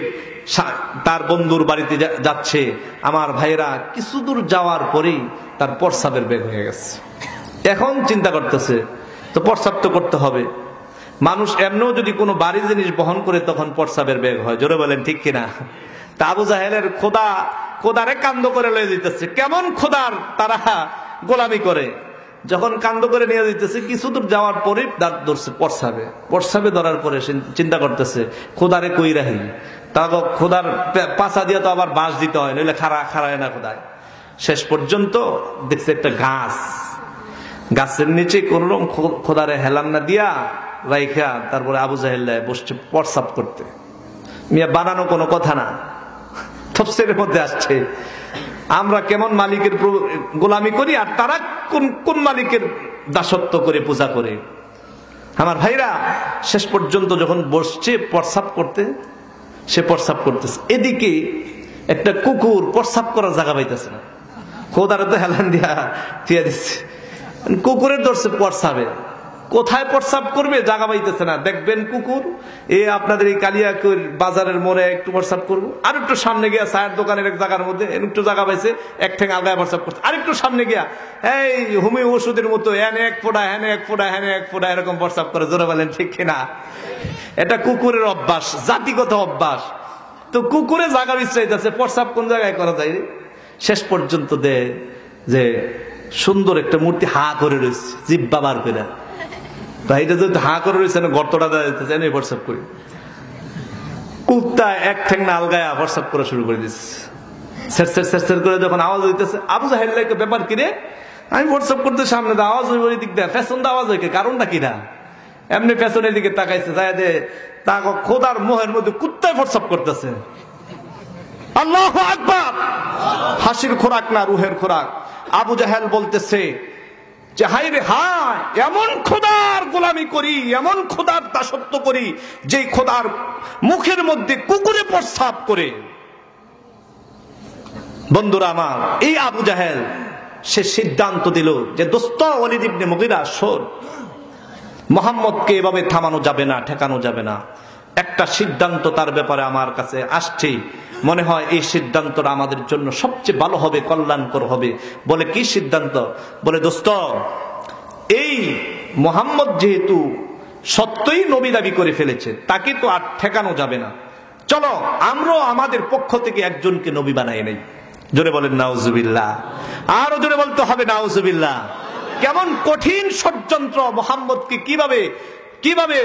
তার বন্ধুর বাড়িতে যাচ্ছে। আমার ভাইরা, কিছু দূর যাওয়ার পরেই তার প্রস্রাবের বেগ হয়ে গেছে। এখন চিন্তা করতেছে, তো প্রস্রাব তো করতে হবে। মানুষ এমনিও যদি কোনো বাড়ি জিনিস বহন করে তখন প্রস্রাবের বেগ হয়, জোরে বলেন ঠিক কিনা? তা আবু জাহেলের খোদারে কান্দ করে লয়ে দিতেছে। কেমন খোদার তারা গোলামি করে, যখন কান্দ করে নিয়ে দিতেছে, কিছু দূর যাওয়ার পরে দাঁত ধরছে প্রস্রাবে ধরার পরে চিন্তা করতেছে, খোদারে কই রাহি, তা খোদার পাছা দিয়ে তো আবার বাঁশ দিতে হয়, নইলে খাড়ায় না খোদায়। শেষ পর্যন্ত দেখছে একটা গাছের নিচে কোনরকম খোদারে হেলান না দিয়া রাইখা, তারপরে আবু জাহেল বসছে প্রস্রাব করতে। মিয়া বানানো কোনো কথা না, তফসিরের মধ্যে আসছে। আমরা কেমন মালিকের গোলামি করি, আর তারা কোন মালিকের দাসত্ব করে পূজা করে। আমার ভাইরা, শেষ পর্যন্ত যখন বসছে প্রস্রাব করতে, সে প্রস্রাব করতেছে, এদিকে একটা কুকুর প্রস্রাব করার জায়গা পাইতেছে না, খোদারে তো হেলান দিয়া থিয়া দিচ্ছে, কুকুরের ধরছে প্রস্রাবে, কোথায় প্রস্রাব করবে জায়গা পাইতেছে না। দেখবেন কুকুর আপনাদের এই কালিয়াকৈর বাজারের মোড়ে একটু প্রস্রাব করবো, আর একটু সামনে গিয়া চায়ের দোকানের এক জায়গার মধ্যে একটু জায়গা পাইছে, এক ঠেং আলগায় প্রস্রাব করছে, আরেকটু সামনে গিয়া এই হোমিও ওষুধের মতো এনে এক ফোঁটা হেনে এক ফোঁটা হেনে এক ফোঁটা এরকম প্রস্রাব করে, জোরে বলেন ঠিক কিনা? এটা কুকুরের অভ্যাস, জাতিগত অভ্যাস। তো কুকুরে জায়গা বিশ্রাইতেছে, প্রস্রাব কোন জায়গায় করা যায়? শেষ পর্যন্ত দে যে সুন্দর একটা মূর্তি হা করে রয়েছে, জিব্বা বার করে, এটা যদি হা করে রয়েছে গর্তটা দিতেছে, আমি প্রস্রাব করি। কুত্তা এক ঠ্যাং না আলগায়া প্রস্রাব করা শুরু করে দিচ্ছে। করে যখন আওয়াজ হইতেছে, আবু জাহেল ব্যাপার কিরে, আমি প্রস্রাব করতে সামনে আওয়াজ হইব ওই দিক দেয়, পেছন দা আওয়াজ হইকে, কারণটা কিনা? এমনি পেছনের দিকে তাকাইছে, তাই দে তা খোদার মোহের মধ্যে কুত্তায় প্রস্রাব করতেছে। আল্লাহু আকবার! হাসির খোরাক না রুহের খোরাক। আবু জাহেল বলতেছে যে হাই রে হায়, এমন খোদার গোলামি করি, এমন খোদার দাসত্ব করি, যে খোদার মুখের মধ্যে কুকুরে প্রস্রাব করে। বন্ধুরা আমার, এই আবু জাহেল সে সিদ্ধান্ত দিল যে দোস্ত ওয়ালিদ ইবনে মুগীরা, শোন, মুহাম্মদকে এভাবে থামানো যাবে না, ঠেকানো যাবে না। একটা সিদ্ধান্ত তার ব্যাপারে আমার কাছে আসছে, মনে হয় এই সিদ্ধান্তটা আমাদের জন্য সবচেয়ে ভালো হবে, কল্যাণকর হবে। বলে কি সিদ্ধান্ত? বলে দোস্ত, এই মুহাম্মদ যেহেতু সত্যই নবী দাবি করে ফেলেছে, তাকে তো আর ঠেকানো যাবে না। চলো আমরাও আমাদের পক্ষ থেকে একজনকে নবী বানাই নেই। জোরে বলেন নাউজুবিল্লাহ। আরো জোরে বলতে হবে নাউজুবিল্লাহ। কেমন কঠিন ষড়যন্ত্র! মুহাম্মদকে কিভাবে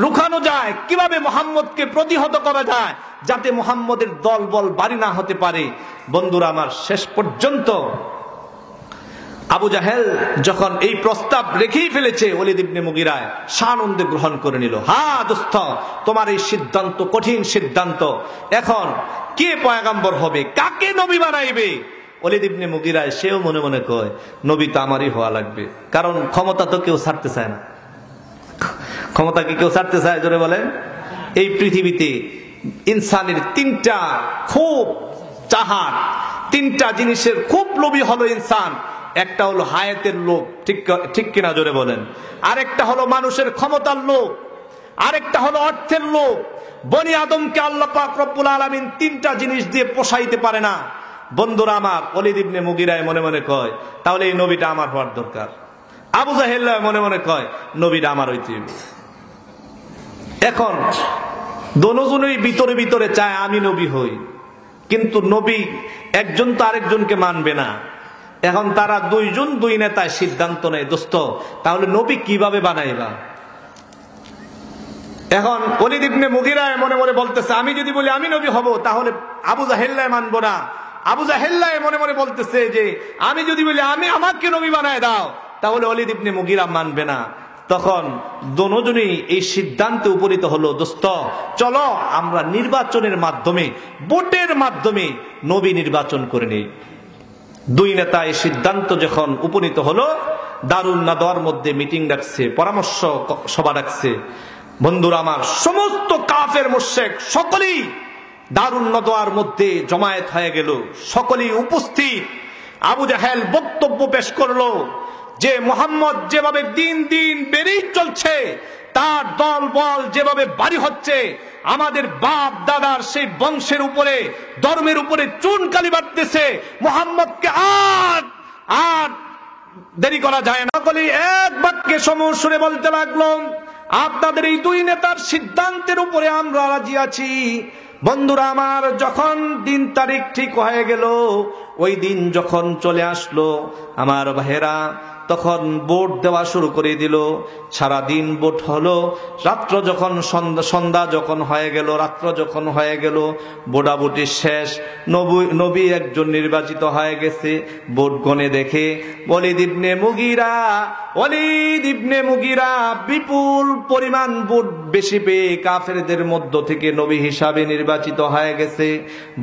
রুখানো যায়, কিভাবে মুহাম্মদকে প্রতিহত করা যায়, যাতে মুহাম্মদের দল বল বাড়ি না হতে পারে। বন্ধুরা আমার, শেষ পর্যন্ত আবু জাহেল যখন এই প্রস্তাব রেখেই ফেলেছে, ওয়ালিদ ইবনে মুগীরা সানন্দে গ্রহণ করে নিল। হ্যাঁ দোস্ত, তোমার এই সিদ্ধান্ত কঠিন সিদ্ধান্ত। এখন কে পয়গম্বর হবে, কাকে নবী বানাইবে? ওয়ালিদ ইবনে মুগীরা সেও মনে মনে কয়, নবী তো আমারই হওয়া লাগবে, কারণ ক্ষমতা তো কেউ ছাড়তে চায় না। ক্ষমতা কি কেউ ছাড়তে চায়? জোরে বলেন। এই পৃথিবীতে ইনসানের তিনটা খুব চাহাত, তিনটা জিনিসের খুব লোভী হলো ইনসান। একটা হলো হায়াতের লোভ, ঠিক কিনা? জোরে বলেন। আরেকটা হলো মানুষের ক্ষমতার লোভ, আরেকটা হলো অর্থের লোভ। বনি আদমকে আল্লাহ পাক রব্বুল আলামিন তিনটা জিনিস দিয়ে পোষাইতে পারে না। বন্ধুরা আমার, ওয়ালিদ ইবনে মুগীরা মনে মনে কয়, তাহলে এই নবীটা আমার হওয়ার দরকার। আবু জাহেল মনে মনে কয়, নবীটা আমার হইতে হবে। এখন দোনোজনই ভিতরে ভিতরে চায় আমি নবী হই, কিন্তু নবী একজন তো আরেকজনকে মানবে না। এখন তারা দুইজন দুই নেতায় সিদ্ধান্ত নেয়, দোস্ত তাহলে নবী কিভাবে বানাইবা? এখন ওয়ালিদ ইবনে মুগীরা মনে মনে বলতেছে, আমি যদি বলি আমি নবী হব, তাহলে আবু জাহেল মানবো না। আবু জাহেল মনে মনে বলতেছে যে আমি যদি বলি আমাকে নবী বানায় দাও, তাহলে ওয়ালিদ ইবনে মুগীরা মানবে না। তখন দুজনই এই সিদ্ধান্তে উপনীত হলো, দোস্ত চলো আমরা নির্বাচনের মাধ্যমে, ভোটের মাধ্যমে নবী নির্বাচন করে নেই। দুই নেতা এই সিদ্ধান্ত যখন উপনীত হলো, দারুন নাদওয়ার মধ্যে মিটিং ডাকছে, পরামর্শ সভা ডাকছে। বন্ধুরা আমার, সমস্ত কাফের মুশরিক সকলেই দারুন নাদওয়ার মধ্যে জমায়েত হয়ে গেল, সকলেই উপস্থিত। আবু জাহেল বক্তব্য পেশ করলো যে মুহাম্মদ যেভাবে দিন দিন বেড়েই চলছে, তার দল বল যেভাবে বাড়ি হচ্ছে, আমাদের বাপ দাদার সেই বংশের উপরে, ধর্মের উপরে চুনকালি বাড়তেছে। মুহাম্মদকে আর দেরি করা যায় না। সকলেই এক বাক্যে সমূহ সুরে বলতে লাগলো, আপনাদের এই দুই নেতার সিদ্ধান্তের উপরে আমরা রাজি আছি। বন্ধুরা আমার, যখন দিন তারিখ ঠিক হয়ে গেল, ওই দিন যখন চলে আসলো আমার ভাইয়েরা, তখন ভোট দেওয়া শুরু করে দিল। সারাদিন ভোট হলো। রাত্র যখন সন্ধ্যা যখন হয়ে গেল, রাত্র যখন হয়ে গেল, ভোটাভুটি শেষ। নবী একজন নির্বাচিত হয়ে গেছে। ভোট গণে দেখে ওয়ালিদ ইবনে মুগীরা বিপুল পরিমাণ ভোট বেশি পেয়ে কাফেরদের মধ্য থেকে নবী হিসাবে নির্বাচিত হয়ে গেছে।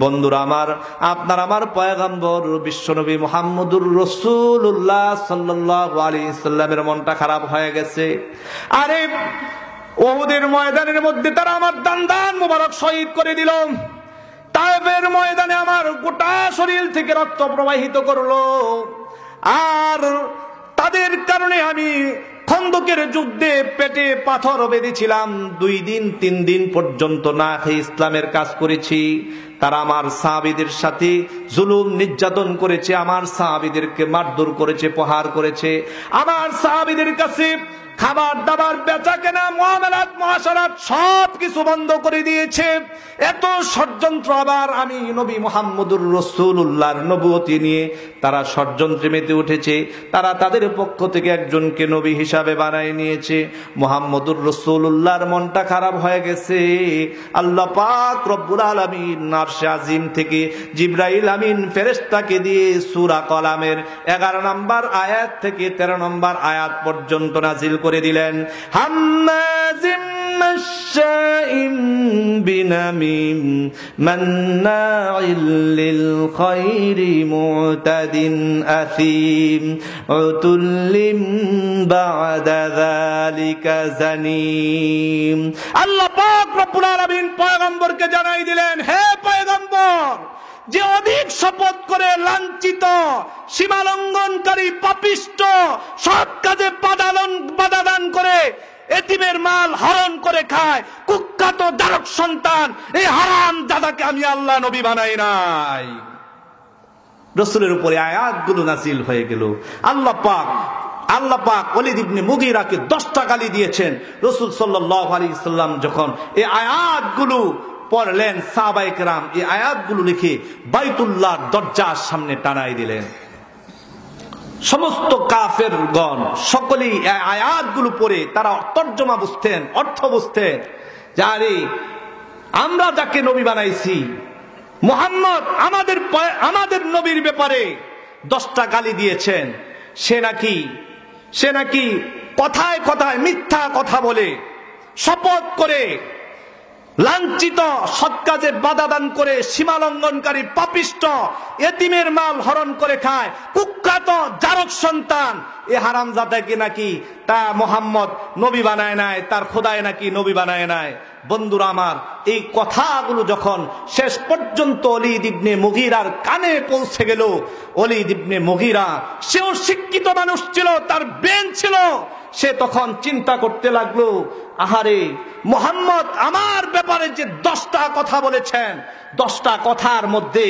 বন্ধুরা আমার, আপনার আমার পয়গম্বর বিশ্বনবী মুহাম্মদুর রাসূলুল্লাহ সাল্লাল্লাহু আলাইহি সাল্লামের মনটা খারাপ হয়ে গেছে। আরে উহুদের ময়দানের মধ্যে তারা আমার দান মোবারক শহীদ করে দিল। তায়েফের ময়দানে আমার গোটা শরীর থেকে রক্ত প্রবাহিত করলো। আর তাদের কারণে আমি খন্দকের যুদ্ধে পেটে পাথর বেঁধেছিলাম। 2 দিন 3 দিন পর্যন্ত না খেয়ে ইসলামের কাজ করেছি। তারা আমার সাহাবীদের সাথে জুলুম নির্যাতন করেছে, আমার সাহাবীদেরকে মারধর করেছে, প্রহার করেছে। আমার সাহাবীদের কাছে খাবার দাবার বেচা কেনা মুআমালাত মুআশারাত সব কিছু বন্ধ করে দিয়েছে। এত ষড়যন্ত্র আবার আমি নবী মুহাম্মদুর রাসূলুল্লাহর নবুয়তি নিয়ে তারা ষড়যন্ত্রে মেতে উঠেছে। তারা তাদের পক্ষ থেকে একজনকে নবী হিসাবে বানায় নিয়েছে। মুহাম্মদুর রাসূলুল্লাহর মনটা খারাপ হয়ে গেছে। আল্লাহ পাক রব্বুল আলামিন আরশে আজিম থেকে জিবরাইল আমিন ফেরেশতাকে দিয়ে সূরা কলামের 11 নম্বর আয়াত থেকে 13 নম্বর আয়াত পর্যন্ত নাজিল করে দিলেন। হাম্মাজিম মাশশাইম বিনামিম মান্নাইল লিল খায়রি মুতাদিন আসিম উতুল্লিম বা'দা যালিকা জানিম। আল্লাহ পাক রব্বুল আলামিন পয়গম্বরকে জানাই দিলেন, হে পয়গম্বর, যে অধিক শপথ করে লাঞ্ছিত, সীমালঙ্ঘনকারী, পাপিষ্ঠ, সৎ কাজে বাধা দান করে, এতিমের মাল হরণ করে খায়, কুখ্যাত দারক সন্তান, এই হারাম দাদাকে আমি আল্লাহ নবী বানাই নাই। রাসূলের উপরে আয়াতগুলো নাযিল হয়ে গেল। আল্লাহ পাক ওলীদ ইবনে মুগীরাকে 10টা গালি দিয়েছেন। রাসূল সাল্লাল্লাহু আলাইহি সাল্লাম যখন এই আয়াতগুলো পড়লেন, সাহাবায়ে কেরাম এই আয়াতগুলো লিখে বাইতুল্লাহর দরজার সামনে টানাই দিলেন। সমস্ত কাফেরগণ সকলেই আয়াতগুলো পড়ে তারা তর্জমা বুঝতেন, অর্থ বুঝতেন যে আরে আমরা যাকে নবী বানাইছি মুহাম্মদ আমাদের নবীর ব্যাপারে 10টা গালি দিয়েছেন। সে নাকি কথায় কথায় মিথ্যা কথা বলে, শপথ করে, লাঞ্ছিত, সৎ কাজে বাধা দান করে, সীমালঙ্ঘনকারী, পাপিষ্ঠ, এতিমের মাল হরণ করে খায়, কুখ্যাত জারক সন্তান, এ হারামজাদাকে নাকি তা মুহাম্মদ নবী বানায় নাই, তার খোদায় নাকি নবী বানায় নাই। বন্ধুরা আমার, এই কথাগুলো যখন শেষ পর্যন্ত ওলীদ ইবনে মুগীরার কানে পৌঁছে গেল, ওলীদ ইবনে মুগীরা সেও শিক্ষিত মানুষ ছিল, তার ব্রেন ছিল, সে তখন চিন্তা করতে লাগলো, আহারে মুহাম্মদ আমার ব্যাপারে যে 10টা কথা বলেছেন, 10টা কথার মধ্যে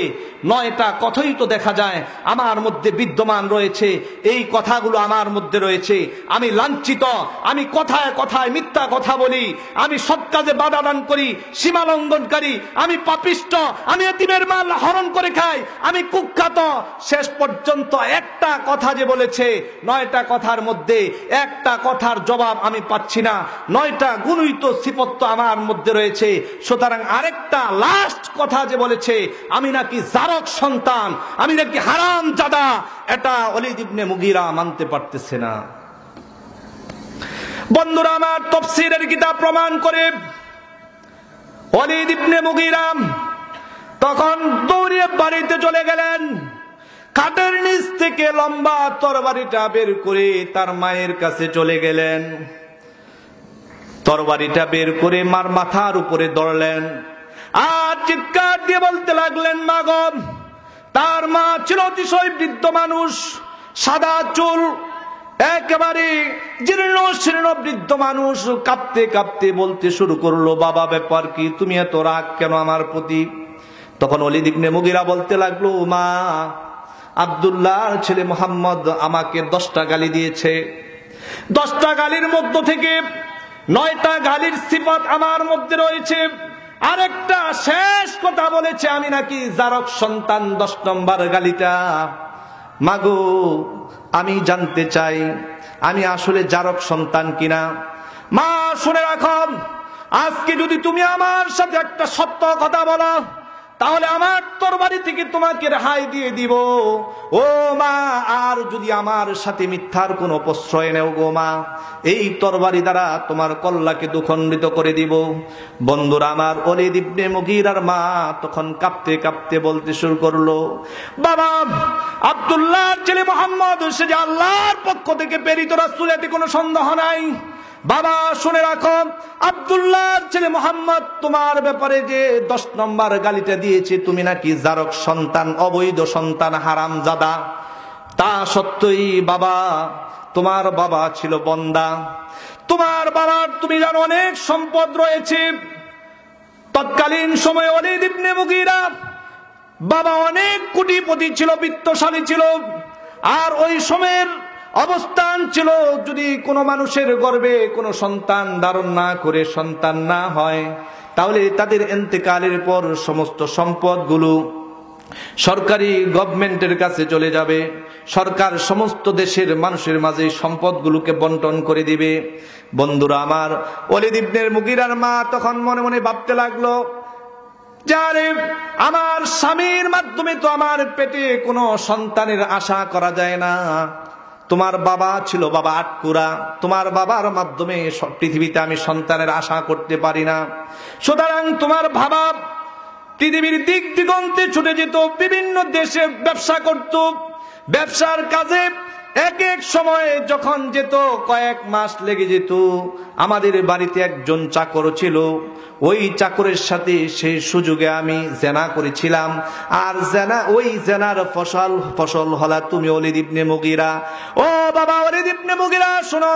9টা কথাই তো দেখা যায় আমার মধ্যে বিদ্যমান রয়েছে। এই কথাগুলো আমার মধ্যে রয়েছে। আমি লাঞ্ছিত, আমি কথায় কথায় মিথ্যা কথা বলি, আমি সৎ কাজে বাধা দান করি, সীমা লঙ্ঘনকারী, আমি পাপিষ্ঠ, আমি এতিমের মাল হরণ করে খাই, আমি কুখ্যাত। শেষ পর্যন্ত একটা কথা যে বলেছে, 9টা কথার মধ্যে একটা কথার জবাব আমি পাচ্ছি না। 9টা গুণিত সিফত তো আমার মধ্যে রয়েছে। সুতরাং আরেকটা লাস্ট কথা যে বলেছে আমি নাকি জারক সন্তান, আমি নাকি হারামজাদা, এটা ওলীদ ইবনে মুগীরা মানতে পারতেছে না। বন্ধুরা আমার, তাফসীরের কিতাব প্রমাণ করে ওলীদ ইবনে মুগীরা তখন দৌড়ে বাড়িতে চলে গেলেন। খাটের নিচ থেকে লম্বা তরবারিটা বের করে তার মায়ের কাছে চলে গেলেন। তরবারিটা বের করে মার মাথার উপরে ধরলেন আর চিৎকার দিয়ে বলতে লাগলেন, মা গো। তার মা ছিল অতিশয় বৃদ্ধ মানুষ, সাদা চুল, একেবারে জীর্ণ শীর্ণ বৃদ্ধ মানুষ। কাঁপতে কাঁপতে বলতে শুরু করলো, বাবা ব্যাপার কি, তুমি এত রাগ কেন আমার প্রতি? তখন ওলীদ ইবনে মুগীরা বলতে লাগলো, মা, আব্দুল্লাহর ছেলে মুহাম্মদ আমাকে 10টা গালি দিয়েছে। 10টা গালির মধ্য থেকে 9টা গালির সিফাত আমার মধ্যে রয়েছে। আরেকটা শেষ কথা বলেছে আমি নাকি জারক সন্তান। 10 নম্বর গালিটা, মাগো আমি জানতে চাই আমি আসলে জারক সন্তান কিনা। মা শুনে রাখো, আজকে যদি তুমি আমার সাথে একটা সত্য কথা বলো, তাহলে আমার তরবারি থেকে তোমাকে রেহাই দিয়ে দিব। ও মা, আর যদি আমার সাথে মিথ্যার কোনো প্রশ্রয় নেও গো মা, এই তরবারি দ্বারা তোমার কল্লাকে দুখণ্ডিত করে দিব। বন্ধুরা আমার, ওলীদ ইবনে মুগীরার মা তখন কাঁপতে কাঁপতে বলতে শুরু করলো, বাবা, আব্দুল্লাহর ছেলে মুহাম্মদ সে যে আল্লাহর পক্ষ থেকে প্রেরিত রাসূল, এতে কোনো সন্দেহ নাই। বাবা শুনে রাখো, আব্দুল্লাহর ছেলে মুহাম্মদ তোমার ব্যাপারে যে 10 নম্বর গালিটা দিয়েছে, তুমি নাকি জারক সন্তান, অবৈধ সন্তান, হারামজাদা, তা সত্যই বাবা, তোমার বাবা ছিল বন্দা, তোমার বাবার তুমি জানো অনেক সম্পদ রয়েছে। তৎকালীন সময়ে ওলীদ ইবনে মুগীরা বাবা অনেক কোটিপতি ছিল, বিত্তশালী ছিল। আর ওই সময়ের অবস্থান ছিল, যদি কোনো মানুষের গর্ভে কোনো সন্তান ধারণ না করে সন্তান না হয়, তাহলে তাদের ইন্তেকালের পর সমস্ত সম্পদগুলো সরকারি গভর্নমেন্টের কাছে চলে যাবে। সরকার সমস্ত দেশের মানুষের মাঝে সম্পদগুলোকে বন্টন করে দিবে। বন্ধুরা আমার, ওলীদ ইবনে মুগীরার মা তখন মনে মনে ভাবতে লাগলো, যারে আমার স্বামীর মাধ্যমে তো আমার পেটে কোনো সন্তানের আশা করা যায় না। তোমার বাবা ছিল বাবা আটকুরা, তোমার বাবার মাধ্যমে পৃথিবীতে আমি সন্তানের আশা করতে পারি না। সুতরাং তোমার বাবা পৃথিবীর দিক দিগন্তে ছুটে যেত, বিভিন্ন দেশে ব্যবসা করত। ব্যবসার কাজে এক এক সময়ে যখন যেত কয়েক মাস লেগে যেত। আমাদের বাড়িতে একজন চাকর ছিল, ওই চাকরের সাথে সেই সুযোগে আমি জেনা করেছিলাম। আর ওই জেনার ফসল হলা তুমি ওলীদ ইবনে মুগীরা। ও বাবা ওলীদ ইবনে মুগীরা, শোনো,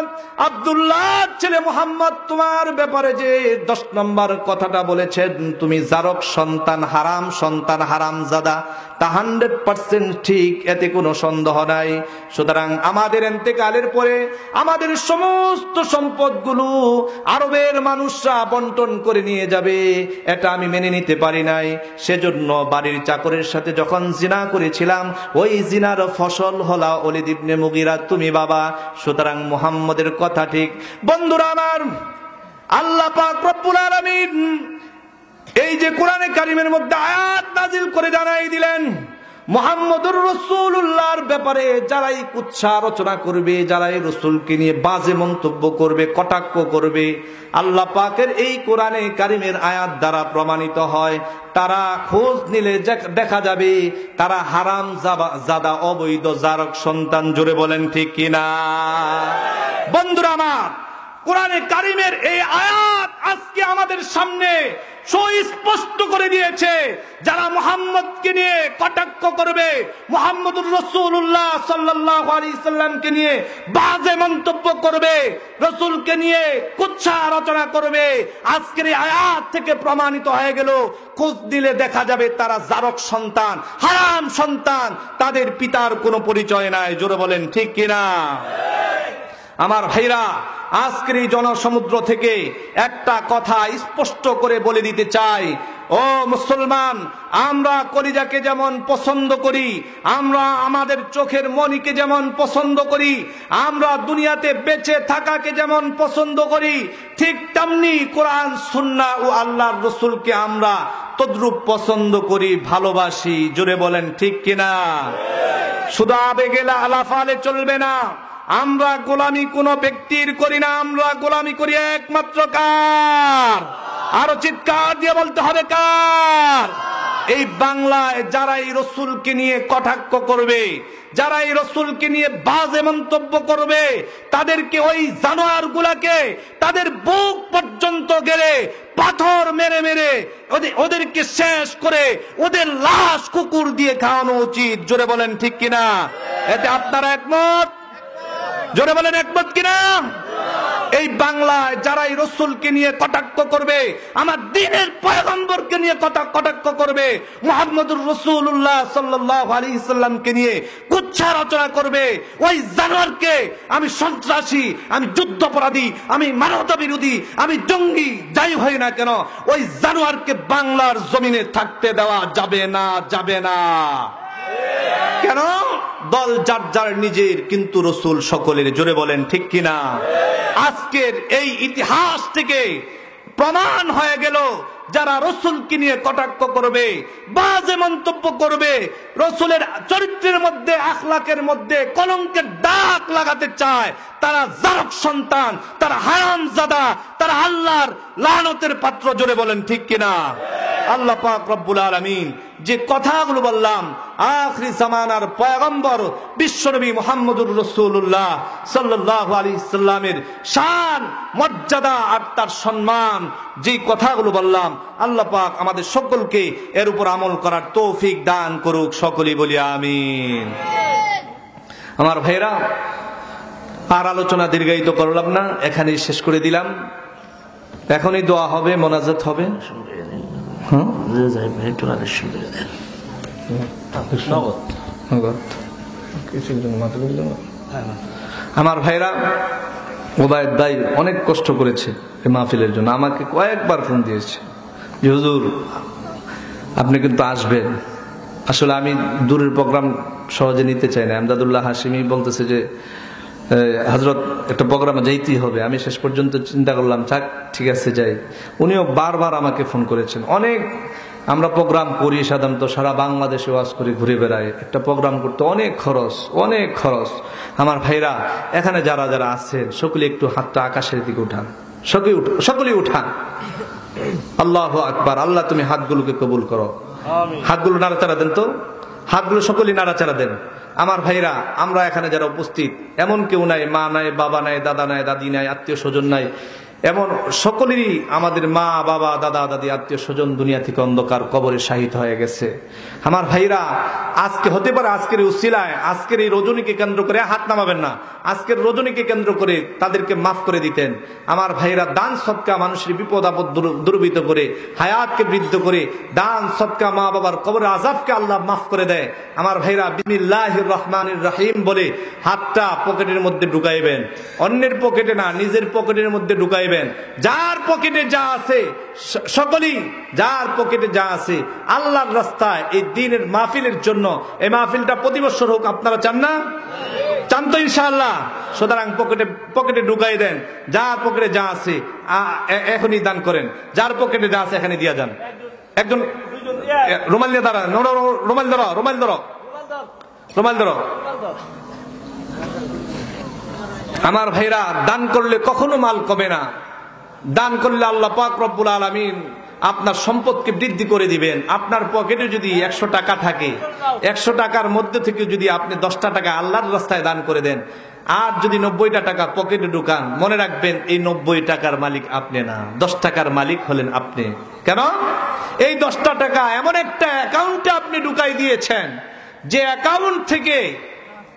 আব্দুল্লাহ ছেলে মুহাম্মদ তোমার ব্যাপারে যে 10 নম্বর কথাটা বলেছেন, তুমি জারক সন্তান, হারাম সন্তান, হারামজাদা, তা 100% ঠিক, এতে কোনো সন্দেহ নাই। সুতরাং আমাদের ইন্তেকালের পরে আমাদের সমস্ত সম্পদগুলো আরবের মানুষরা বন্টন করে নিয়ে যাবে, এটা আমি মেনে নিতে পারি নাই। সেজন্য বাড়ির চাকরের সাথে যখন জিনা করেছিলাম, ওই জিনার ফসল হলা ওলীদ ইবনে মুগীরা, তুমি বাবা। সুতরাং মুহাম্মদের কথা ঠিক। বন্ধুরা আমার, আল্লাহ পাক রব্বুল আলামিন এই যে কোরআনে কারিমের মধ্যে আয়াত নাজিল করে জানাই দিলেন, মুহাম্মদুর রাসূলুল্লাহর ব্যাপারে যারাই কুৎসা রচনা করবে, যারাই রাসূলকে নিয়ে বাজে মন্তব্য করবে, কটাক্ষ করবে, আল্লাহ পাকের এই কোরআনে কারিমের আয়াত দ্বারা প্রমাণিত হয়, তারা খোঁজ নিলে দেখা যাবে তারা হারাম জাদা, অবৈধ জারক সন্তান। জোরে বলেন ঠিক কিনা? বন্ধুরা আমার, কোরআনে কারিমের এই আয়াত আজকে আমাদের সামনে সুস্পষ্ট করে দিয়েছে, যারা মুহাম্মদকে নিয়ে কটাক্ষ করবে, মুহাম্মদুর রাসূলুল্লাহ সাল্লাল্লাহু আলাইহি সাল্লামকে নিয়ে বাজে মন্তব্য করবে, রাসূলকে নিয়ে কুৎসা রচনা করবে, আজকের এই আয়াত থেকে প্রমাণিত হয়ে গেল, খোঁজ দিলে দেখা যাবে তারা জারক সন্তান, হারাম সন্তান, তাদের পিতার কোনো পরিচয় নাই। জোরে বলেন ঠিক কিনা? আমার ভাইরা, আজকের এই জনসমুদ্র থেকে একটা কথা স্পষ্ট করে বলে দিতে চাই, ও মুসলমান, আমরা কলিজাকে যেমন পছন্দ করি, আমরা আমাদের চোখের মনিকে যেমন পছন্দ করি, আমরা দুনিয়াতে বেঁচে থাকাকে যেমন পছন্দ করি, ঠিক তেমনি কোরআন সুন্নাহ ও আল্লাহর রাসূলকে আমরা তদ্রূপ পছন্দ করি, ভালোবাসি। জোরে বলেন ঠিক কিনা? শুধু আবেগে লাফালে চলবে না। আমরা গোলামি কোন ব্যক্তির করি না, আমরা গোলামি করি একমাত্র কার? আরো চিৎকার দিয়ে বলতে হবে কার? এই বাংলায় যারা এই রাসূলকে নিয়ে কটাক্ষ করবে, যারা এই রাসূলকে নিয়ে বাজে মন্তব্য করবে, তাদেরকে, ওই জানোয়ার গুলাকে তাদের বুক পর্যন্ত গেলে পাথর মেরে মেরে ওদেরকে শেষ করে ওদের লাশ কুকুর দিয়ে খাওয়ানো উচিত। জোরে বলেন ঠিক কিনা? এতে আপনারা একমত? জোরে বলেন একমত কিনা? এই বাংলায় যারা এই রাসূলকে নিয়ে কটাক্ষ করবে, আমার দ্বীনের পয়গম্বরকে নিয়ে কটাক্ষ করবে, মুহাম্মদুর রাসূলুল্লাহ সাল্লাল্লাহু আলাইহি সাল্লামকে নিয়ে কুৎসা রচনা করবে, ওই জানোয়ারকে আমি সন্ত্রাসী, আমি যুদ্ধাপরাধী, আমি মানবতা বিরোধী, আমি জঙ্গি, যাই হই না কেন, ওই জানোয়ারকে বাংলার জমিনে থাকতে দেওয়া যাবে না, যাবে না। কেন? দল যার যার নিজের, কিন্তু রাসূল সকলের। জোরে বলেন ঠিক কিনা? আজকের এই ইতিহাস থেকে প্রমাণ হয়ে গেল, যারা রাসূলকে নিয়ে কটাক্ষ করবে, বাজে মন্তব্য করবে, রাসূলের চরিত্রের মধ্যে, আখলাকের মধ্যে কলঙ্কের দাগ লাগাতে চায়, তারা জারক সন্তান, তারা হারামজাদা, তারা আল্লাহর লানতের পাত্র। জোরে বলেন ঠিক কিনা? আল্লাহ পাক রব্বুল আলামিন যে কথাগুলো বললাম, আখিরি জামানার পয়গম্বর বিশ্বনবী মুহাম্মদুর রাসূলুল্লাহ সাল্লাল্লাহু আলাইহি সাল্লামের শান, মর্যাদা আর তার সম্মান, যে কথাগুলো বললাম, আল্লাহ পাক আমাদের সকলকে এর উপর আমল করার তৌফিক দান করুক। সকলেই বলি আমিন। আমার ভাইরা, আর আলোচনা দীর্ঘায়িত করলাম না, এখানেই শেষ করে দিলাম। এখনই দোয়া হবে, মোনাজাত হবে। আমার ভাইরা, ওবায়দ দাই অনেক কষ্ট করেছে এই মাহফিলের জন্য, আমাকে কয়েকবার ফোন দিয়েছে যে হুজুর আপনি কিন্তু আসবেন। আসলে আমি দূরের প্রোগ্রাম সহজে নিতে চাই না। আমদাদুল্লাহ হাশিমি বলতেছে যে হযরত একটা প্রোগ্রামে যাইতেই হবে। আমি শেষ পর্যন্ত চিন্তা করলাম থাক ঠিক আছে যাই। উনিও বারবার আমাকে ফোন করেছেন। অনেক আমরা প্রোগ্রাম করি, সাধারণত সারা বাংলাদেশে ওয়াজ করে ঘুরে বেড়াই। একটা প্রোগ্রাম করতে অনেক খরচ, অনেক খরচ। আমার ভাইরা, এখানে যারা যারা আছেন সকলে একটু হাতটা আকাশের দিকে উঠান, সকলেই উঠান। আল্লাহু আকবার। আল্লাহ তুমি হাতগুলোকে কবুল করো। হাতগুলো নাড়াচাড়া দেন তো, হাতগুলো সকলেই নাড়াচাড়া দেন। আমার ভাইরা, আমরা এখানে যারা উপস্থিত, এমন কেউ নাই, মা নাই, বাবা নাই, দাদা নাই, দাদি নাই, আত্মীয় স্বজন নাই, এমন সকলেরই আমাদের মা বাবা দাদা দাদি আত্মীয় স্বজন দুনিয়া থেকে অন্ধকার কবরে শাহিদ হয়ে গেছে। আমার ভাইরা, আজকে হতে পারে আজকের উসিলায়, আজকের এই রজনীকে কেন্দ্র করে, হাত নামাবেন না, আজকের রজনীকে কেন্দ্র করে তাদেরকে মাফ করে দিতেন। আমার ভাইরা, দান সদকা মানুষের বিপদ আপদ দূরীভূত করে, হায়াতকে বৃদ্ধি করে, দান সদকা মা বাবার কবরের আযাবকে আল্লাহ মাফ করে দেয়। আমার ভাইরা, বিসমিল্লাহির রহমানির রহিম বলে হাতটা পকেটের মধ্যে ঢুকাইবেন, অন্যের পকেটে না, নিজের পকেটের মধ্যে ঢুকাইবেন। যার পকেটে যা আছে, সকলেই যার পকেটে যা আছে আল্লাহর রাস্তায় এই দ্বীনের মাহফিলের জন্য, এই মাহফিলটা প্রতি বছর হোক, আপনারা চান না? চান তো ইনশাআল্লাহ? সুতরাং পকেটে ঢুকাই দেন, যার পকেটে যা আছে এখনই দান করেন, যার পকেটে যা আছে এখানে দিয়া যান। একজন রুমাল নিয়ে দাঁড়ান, রুমাল ধরো, রুমাল ধরো, রুমাল ধরো। আমার ভাইরা, দান করলে কখনো মাল কমে না। দান করলে আল্লাহ পাক রব্বুল আলামিন আপনার সম্পদকে বৃদ্ধি করে দিবেন। আপনার পকেটে যদি 100 টাকা থাকে, 100 টাকার মধ্যে থেকে যদি আপনি 10টা টাকা আল্লাহর রাস্তায় দান করে দেন, আর যদি 90টা টাকা পকেটে ঢুকান, মনে রাখবেন এই 90 টাকার মালিক আপনি না, 10 টাকার মালিক হলেন আপনি। কেন? এই 10টা টাকা এমন একটা অ্যাকাউন্টে আপনি ঢুকাই দিয়েছেন, যে অ্যাকাউন্ট থেকে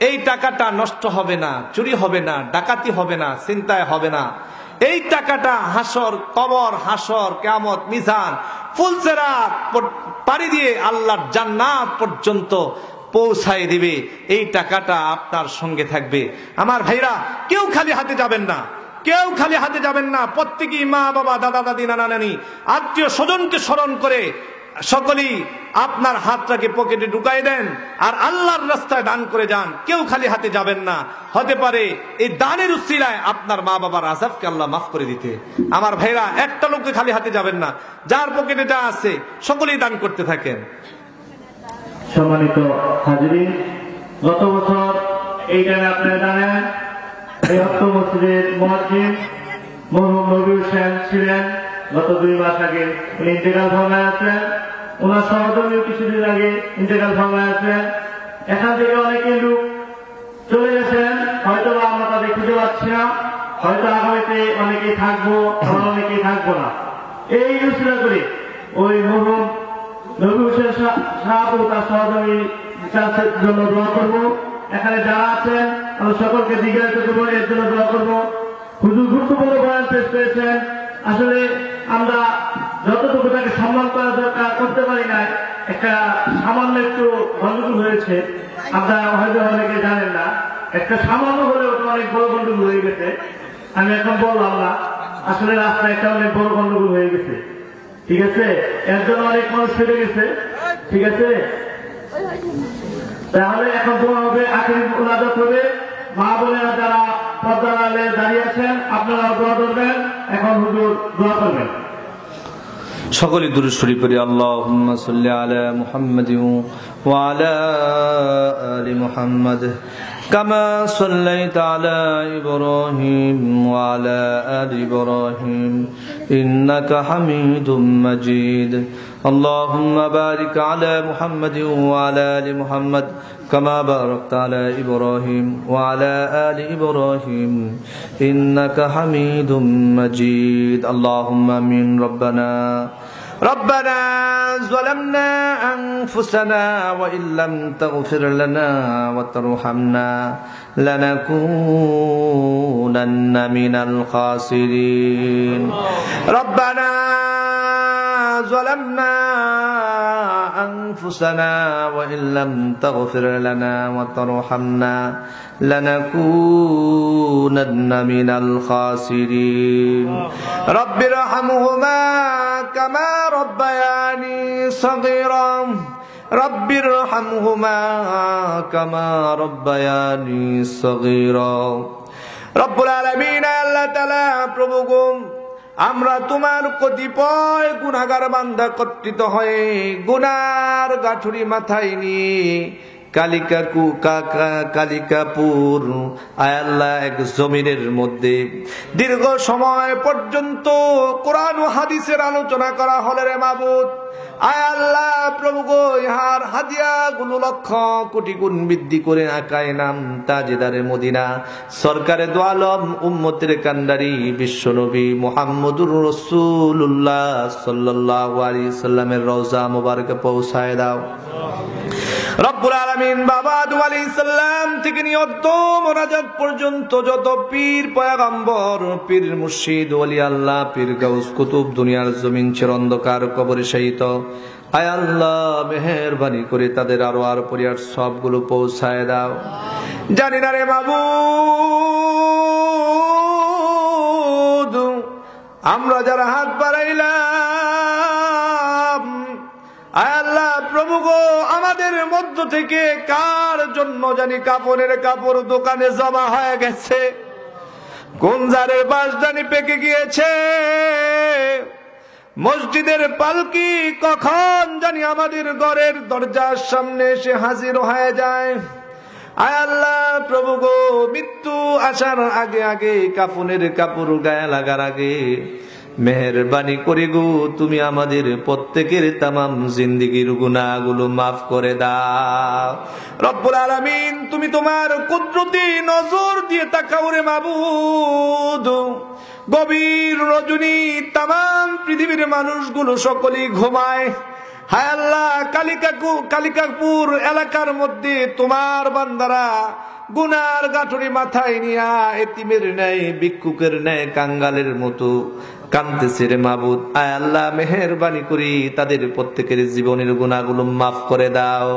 এই টাকাটা নষ্ট হবে না, চুরি হবে না, ডাকাতি হবে না, চিন্তায় হবে না। এই টাকাটা হাসর, কবর, হাসর, কিয়ামত, মিজান, ফুলসেরাত পাড়ি দিয়ে আল্লাহর জান্নাত পর্যন্ত পৌঁছায় দিবে। এই টাকাটা আপনার সঙ্গে থাকবে। আমার ভাইরা, কেউ খালি হাতে যাবেন না, কেউ খালি হাতে যাবেন না। প্রত্যেকেই মা বাবা দাদা দাদি নানা নানি আত্মীয় স্বজনকে স্মরণ করে সকলেই আপনার হাতটাকে পকেটে ঢুকাই দেন আর আল্লাহর রাস্তায় দান করে যান। কেউ খালি হাতে যাবেন না। হতে পারে এই দানের উসিলায় আপনার মা বাবার আযাবকে আল্লাহ মাফ করে দিতে। আমার ভাইরা, একটা লোককে খালি হাতে যাবেন না, যার পকেটে যা আছে সকলেই দান করতে থাকেন। সম্মানিত হাজিরিন, গত বছর এই জায়গায় আপনারা জানেন এই অক্ষ মসজিদের মুয়াজ্জিন মরহুম নবী হোসেন ছিলেন। গত 2 মাস আগে উনি ইন্তেকাল ফরমায় আছেন। ওনার সহধর্মীয় কিছুদিন আগে ইন্তেকাল ফরমায় আছেন। এখান থেকে অনেকে লোক চলে গেছেন, হয়তো আমরা তাদের খুঁজে পাচ্ছি না, হয়তো আগামীতে অনেকেই থাকবো, আমরা অনেকেই থাকবো না। এই উসিলা করে ওই মরহুম নবী হোসেন সাহেব ও তার সহধর্মী জন্য দোয়া করবো। এখানে যারা আছেন আমরা সকলকে জিজ্ঞাসা করবো, এর জন্য দোয়া করবো। হুজুর গুরুত্বপূর্ণ বয়ান পেশ করেছেন। আসলে আমরা যতটুকু তাকে সম্মান করা দরকার করতে পারি না, একটা সামান্য একটু গন্ডগোল হয়েছে, আপনারা হয়তো অনেকে জানেন না। একটা সামান্য হলে ওটা অনেক বড় গন্ডগোল হয়ে গেছে। আমি এখন বললাম না, আসলে রাস্তায় একটা অনেক বড় গন্ডগোল হয়ে গেছে। ঠিক আছে, এর জন্য অনেক মানুষ ফেলে গেছে। ঠিক আছে, তাহলে এখন দোয়া হবে, আখিরি মুনাজাত হবে। মা বোনেরা যারা পর্দার আড়ালে দাঁড়িয়ে আছেন, আপনারা দোয়া করবেন। এখন হুজুর দোয়া করবেন। সকলে দুরূদ শরীফ পড়ি। আল্লাহুম্মা সাল্লি আলা মুহাম্মাদিন ওয়া আলা আলি মুহাম্মাদ কামা সাল্লাইতা আলা ইব্রাহিম ওয়া আলা আলি ইব্রাহিম ইন্নাকা হামিদুম মাজিদ। اللهم بارك على محمد وعلى آل محمد كما باركت على إبراهيم وعلى آل إبراهيم إنك حميد مجيد. اللهم آمين. ربنا ظلمنا أنفسنا وإن لم تغفر لنا وترحمنا لنكونن من الخاسرين. ربنا ظلمنا أنفسنا وإن لم تغفر لنا وترحمنا لنكونن من الخاسرين رب ارحمهما كما ربياني صغيرا رب ارحمهما كما ربياني صغيرا রব্বুল আলামিন আল্লাহ তাআলা প্রভু গো আমরা তোমার কতিপয় গুনাহগার বান্দা একত্রিত হয়ে গুনার গাঠুরি মাথায় নিয়ে কালিকাপুর আয় আল্লাহ এক জমিনের মধ্যে দীর্ঘ সময় পর্যন্ত কোরআন ও হাদিসের আলোচনা করা হলে রে মাবুদ আয় আল্লাহ প্রভু গো ইহার হাদিয়া গুলো লক্ষ কোটি গুণ বৃদ্ধি করে আকায় নাম তাজেদারে মদিনা সরকারে দো আলম উম্মতের কান্ডারি বিশ্বনবী মুহাম্মদুর রাসূলুল্লাহ সাল্লাল্লাহু আলাইহি সাল্লামের রওজা মুবারকে পৌঁছায় দাও রব্বুল আলামিন বাবা আদম আলাইহিস সালাম থেকে নিয়ে মোনাজাত পর্যন্ত যত পীর পয়গম্বর পীর মুর্শিদ ওলি আল্লাহ পীর গাউস কুতুব দুনিয়ার জমিন চির অন্ধকার কবরে শায়িত আয় আল্লাহ মেহেরবানি করে তাদের আর পরিবার সবগুলো পৌঁছায় দাও জানি না রে মাবুদ আমরা যারা হাত বাড়াইলাম আয় আল্লাহ প্রভু গো আমাদের মধ্য থেকে কার জন্য জানি কাপড়ের কাপড় দোকানে জমা হয়ে গেছে কোন জারের বাস জানি পেকে গিয়েছে মসজিদের পালকি কখন জানি আমাদের ঘরের দরজার সামনে এসে হাজির হয়ে যায় আয় আল্লাহ প্রভু গো মৃত্যু আসার আগে আগে কাফনের কাপড় গায়ে লাগার আগে মেহেরবানি করে গো তুমি আমাদের প্রত্যেকের তামাম জিন্দেগীর গুনাহগুলো মাফ করে দাও রব্বুল আলামিন তুমি তোমার কুদরতি নজর দিয়ে তাকাও রে মাবুদ গভীর রজনী তামাম পৃথিবীর মানুষগুলো সকলেই ঘুমায় হায় আল্লাহ কালিকাপুর এলাকার মধ্যে তোমার বান্দারা গুনার গাঠুরি মাথায় নিয়া এতিমের ন্যায় ভিক্ষুকের ন্যায় কাঙ্গালের মতো কাঁদতেছে রে মাবুদ আয় আল্লাহ মেহেরবানি করি তাদের প্রত্যেকের জীবনের গুনাহগুলো মাফ করে দাও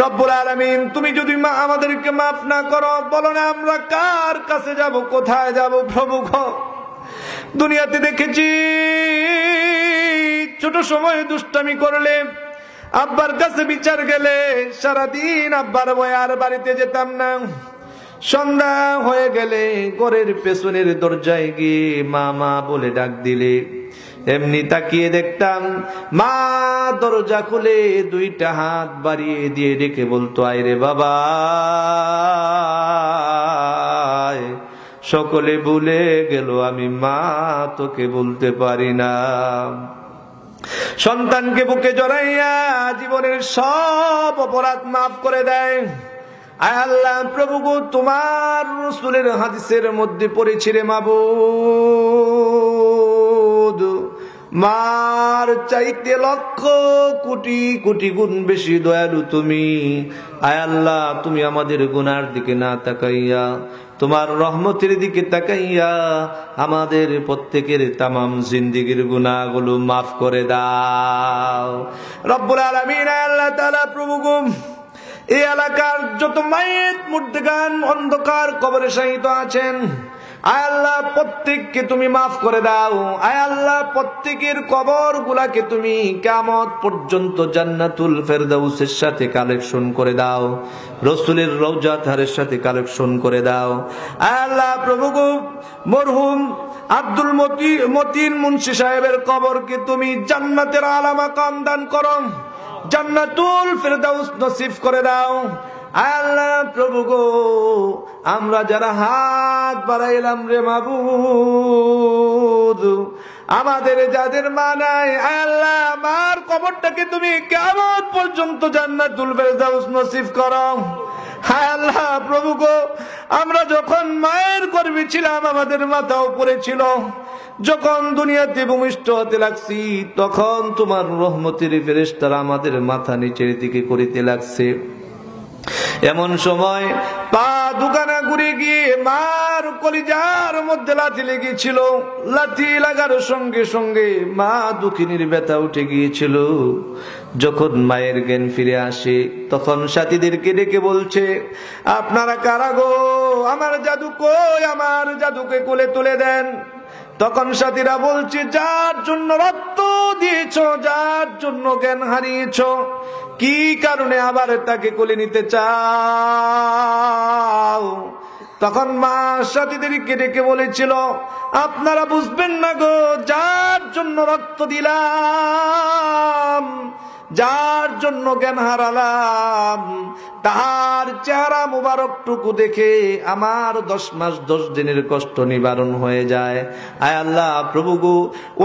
রব্বুল আলামিন তুমি যদি আমাদেরকে মাফ না করো বলো না আমরা কার কাছে যাব কোথায় যাব প্রভু গো দুনিয়াতে দেখেছি ছোট সময়ে দুষ্টামি করলে আব্বার কাছে বিচার গেলে সারাদিন আব্বার ভয়ে আর বাড়িতে যেতাম না সন্ধ্যা হয়ে গেলে ঘরের পেছনের দরজায় গিয়ে মা মা বলে ডাক দিলে এমনি তাকিয়ে দেখতাম মা দরজা খুলে দুইটা হাত বাড়িয়ে দিয়ে ডেকে বলতো আয় রে বাবা সকলে ভুলে গেল আমি মা তোকে বলতে পারি না সন্তানকে বুকে জড়াইয়া জীবনের সব অপরাধ মাফ করে দেয় আয় আল্লাহ প্রভু গো তোমার রাসূলের হাদিসের মধ্যে পড়েছি রে মাবুদ মার চাইতে লক্ষ কোটি কোটি গুণ বেশি দয়ালু তুমি আয় আল্লাহ তুমি আমাদের গুনার দিকে না তাকাইয়া তোমার রহমতের দিকে তাকাইয়া আমাদের প্রত্যেকের তামাম জিন্দেগীর গুনাহগুলো মাফ করে দাও রব্বুল আলামিন আল্লাহ তাআলা প্রভু গো এই এলাকার যত মায়ের মুর্দাগান অন্ধকার কবরে শায়িত আছেন আয় আল্লাহ প্রত্যেককে তুমি মাফ করে দাও আয় আল্লাহ প্রত্যেকের কবর গুলাকে তুমি কিয়ামত পর্যন্ত জান্নাতুল ফেরদাউসের সাথে কালেকশন করে দাও রাসূলের রওজা তাহারের সাথে কালেকশন করে দাও আয় আল্লাহ প্রভু গো মরহুম আব্দুল মতিন মুন্সি সাহেবের কবরকে তুমি জান্নাতের আলা মাকাম দান করো জান্নাতুল ফেরদাউস নসিব করে দাও আল্লাহ প্রভু গো আমরা যারা হাত বাড়াইলাম রে মাবুদ আমাদের যাদের মা নাই আল্লাহ মার কবরটাকে তুমি কিয়ামত পর্যন্ত জান্নাতুল ফেরদাউস নসিব করো হায় আল্লাহ প্রভু গো আমরা যখন মায়ের গর্ভে ছিলাম আমাদের মাথা উপরে ছিল যখন দুনিয়াতে ভূমিষ্ঠ হতে লাগছি তখন তোমার রহমতের ফেরেশতারা আমাদের মাথা নিচের দিকে করিতে লাগছে এমন সময় পা দুখানা ঘুরে গিয়ে মা মার কলিজার মধ্যে লাথি লেগেছিল। লাথি লাগার সঙ্গে সঙ্গে মা দুঃখিনীর ব্যথা উঠে গিয়েছিল। যখন মায়ের জ্ঞান ফিরে আসে তখন সাথীদেরকে ডেকে বলছে, আপনারা কারা গো? আমার জাদু কই? আমার জাদুকে কোলে তুলে দেন। তখন সাথীরা বলছে, যার জন্য রক্ত দিয়েছ, যার জন্য জ্ঞান হারিয়েছ, কি কারণে আবার তাকে কোলে নিতে চাও? তখন মা সাথীদেরকে ডেকে বলেছিল, আপনারা বুঝবেন না গো, যার জন্য রক্ত দিলাম, যার জন্য জ্ঞান হারালাম, তার চেহারা মুবারকটুকু দেখে আমার 10 মাস 10 দিনের কষ্ট নিবারণ হয়ে যায়। আয় আল্লাহ প্রভু গো,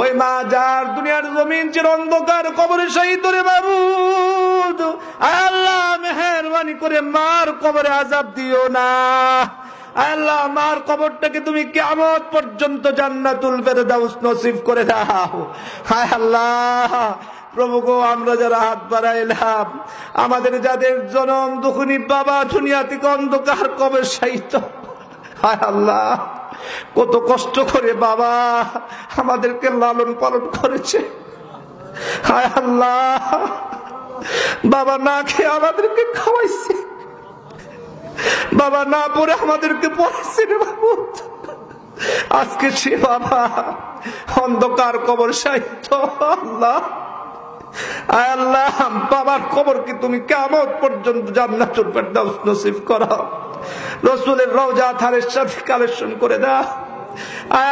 ওই মা যার দুনিয়ার জমিন চির অন্ধকার কবরে শহীদ রে মাবুদ, আয় আল্লাহ মেহেরবানি করে মার কবরে আযাব দিও না। আল্লাহ মার কবরটাকে তুমি কিয়ামত পর্যন্ত জান্নাতুল ফেরদাউস নসিব করে দাও। হায় আল্লাহ প্রভু গো, আমরা যারা হাত বাড়াইলাম, আমাদের যাদের জনম দুঃখিনী বাবা দুনিয়া থেকে অন্ধকার কবরে শায়িত, হায় আল্লাহ কত কষ্ট করে বাবা আমাদেরকে লালন পালন করেছে। হায় আল্লাহ বাবা না খেয়ে আমাদেরকে খাওয়াইছে, বাবা না পড়ে আমাদেরকে পড়াইছে রে বাবু। আজকে সে বাবা অন্ধকার কবর শায়িত। আল্লাহ আল্লাহ বাবার কবরকে তুমি কিয়ামত পর্যন্ত জান্নাতুল ফেরদাউস নসিব করো। রাসূলের রওজা থারের সাথে কালেকশন করে দাও।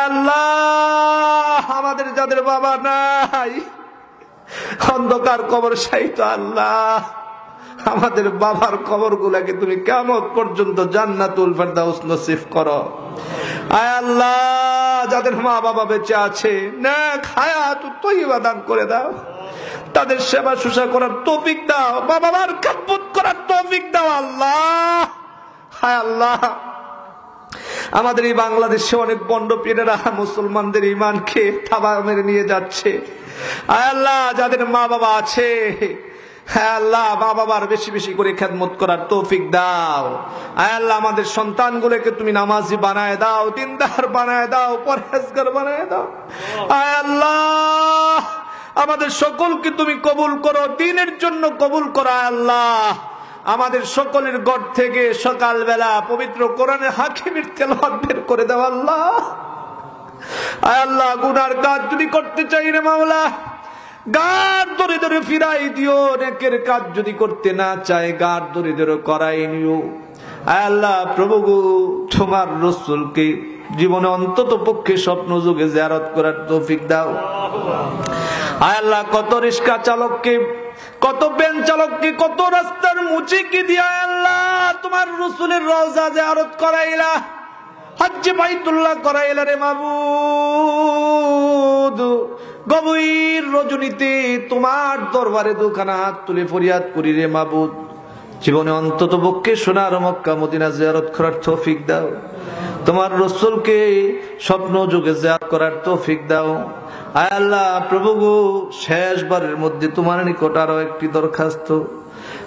আল্লাহ আমাদের যাদের বাবা নাই, অন্ধকার কবর শায়িত, আল্লাহ আমাদের বাবার কবর গুলাকে তুমি কিয়ামত পর্যন্ত জান্নাতুল ফেরদাউস নসিব করো। আয় আল্লাহ যাদের মা বাবা বেঁচে আছে, নেক হায়াত তয়্যিবা দান করে দাও, তাদের সেবা শুশ্রূষা করার তৌফিক দাও, বাবা মার খেদমত করার তৌফিক দাও। আল্লাহ হায় আল্লাহ আমাদের এই বাংলাদেশে অনেক বন্ড পীরেরা মুসলমানদের ঈমানকে থাবা মেরে নিয়ে যাচ্ছে। আয় আল্লাহ যাদের মা বাবা আছে, হ্যাঁ আল্লাহ মা বাবার বেশি বেশি করে খেদমত করার তৌফিক দাও। আয় আল্লাহ আমাদের সন্তানগুলোকে তুমি নামাজি বানায় দাও, দিনদার বানায় দাও, পরহেজগার বানায় দাও। আয় আল্লাহ আমাদের সকলকে তুমি কবুল করো, দ্বীনের জন্য কবুল করো। আয় আল্লাহ আমাদের সকলের ঘর থেকে সকালবেলা পবিত্র কোরআনের হাকিমের তেলাওয়াত বের করে দাও। আল্লাহ আয় আল্লাহ গুনার কাজ যদি করতে চাই রে মাওলা, গার ধরে ধরে ফিরাই দিও। নেকের কাজ যদি করতে না চায়, গার ধরে ধরে করাই নিও। আয় আল্লাহ প্রভু গো, তোমার রাসূলকে জীবনে অন্তত পক্ষে স্বপ্ন যুগে জিয়ারত করার তৌফিক দাও। আয় আল্লাহ কত রিক্সা চালককে, কত ভ্যান চালককে, কত রাস্তার মুচিকে দিয়া আল্লাহ তোমার রাসূলের রওজা জিয়ারত করাইলা, হজ্জে বাইতুল্লাহ করাইলা রে মাবুদ। গভীর রজনীতে তোমার দরবারে দুখানা হাত তুলে ফরিয়াদ করি রে মাবুদ, জীবনে অন্তত পক্ষে সোনার মক্কা মদিনা জিয়ারত করার তৌফিক দাও। তোমার রাসূলকে স্বপ্ন যুগে জিয়ারত করার তৌফিক দাও। আয় আল্লাহ প্রভু গো, শেষবারের মধ্যে তোমার নিকট আরো একটি দরখাস্ত।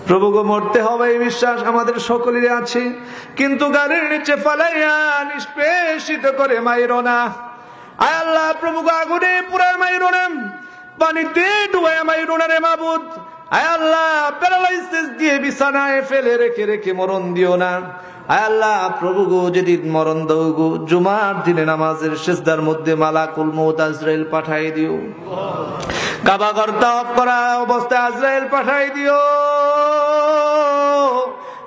প্রভু গো, মরতে হবে এই বিশ্বাস আমাদের সকলেরই আছে, কিন্তু গাড়ির নিচে ফালাইয়া নিষ্পেষিত করে মাইরো না। আয় আল্লাহ প্রভু গো, আগুনে পুরায় মাইরো না, পানিতে ডুবাইয়া মাইরো না রে মাবুদ। আয় আল্লাহ প্যারালাইসিস দিয়ে বিছানায় ফেলে রেখে রেখে মরণ দিও না। আয় আল্লাহ প্রভু গো, যেদিন মরণ দাও গো, জুমার দিনে নামাজের সিজদার মধ্যে মালাকুল মউত আজরাইল পাঠাই দিও। কাবা ঘর তাওয়াফ করা অবস্থায় আজরাইল পাঠাই দিও।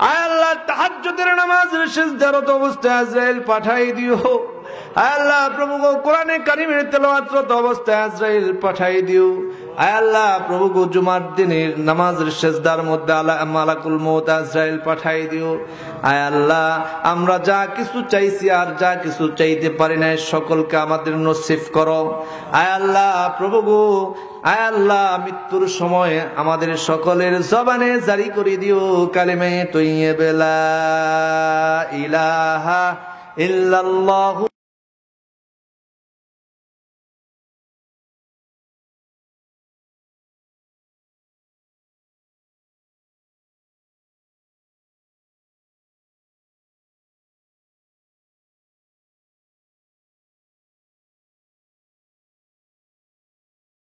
আয় আল্লাহ তাহাজ্জুদের নামাজের সিজদারত অবস্থায় আজরাইল পাঠাই দিও। আয় আল্লাহ প্রভু গো, কোরআনে কারিমের তেলাওয়াতরত অবস্থায় আজরাইল পাঠাই দিও। আয় আল্লাহ প্রভু গো, জুমার দিনের নামাজের সিজদার মধ্যে মালাকুল মউত আজরাইল পাঠাই দিও। আয় আল্লাহ আমরা যা কিছু চাইছি আর যা কিছু চাইতে পারি না, সকলকে আমাদের নসিব করো। আয় আল্লাহ প্রভু গো, আয় আল্লাহ মৃত্যুর সময় আমাদের সকলের জবানে জারি করে দিও কালিমে তৈয়্যিবা লা ইলাহা ইল্লাল্লাহু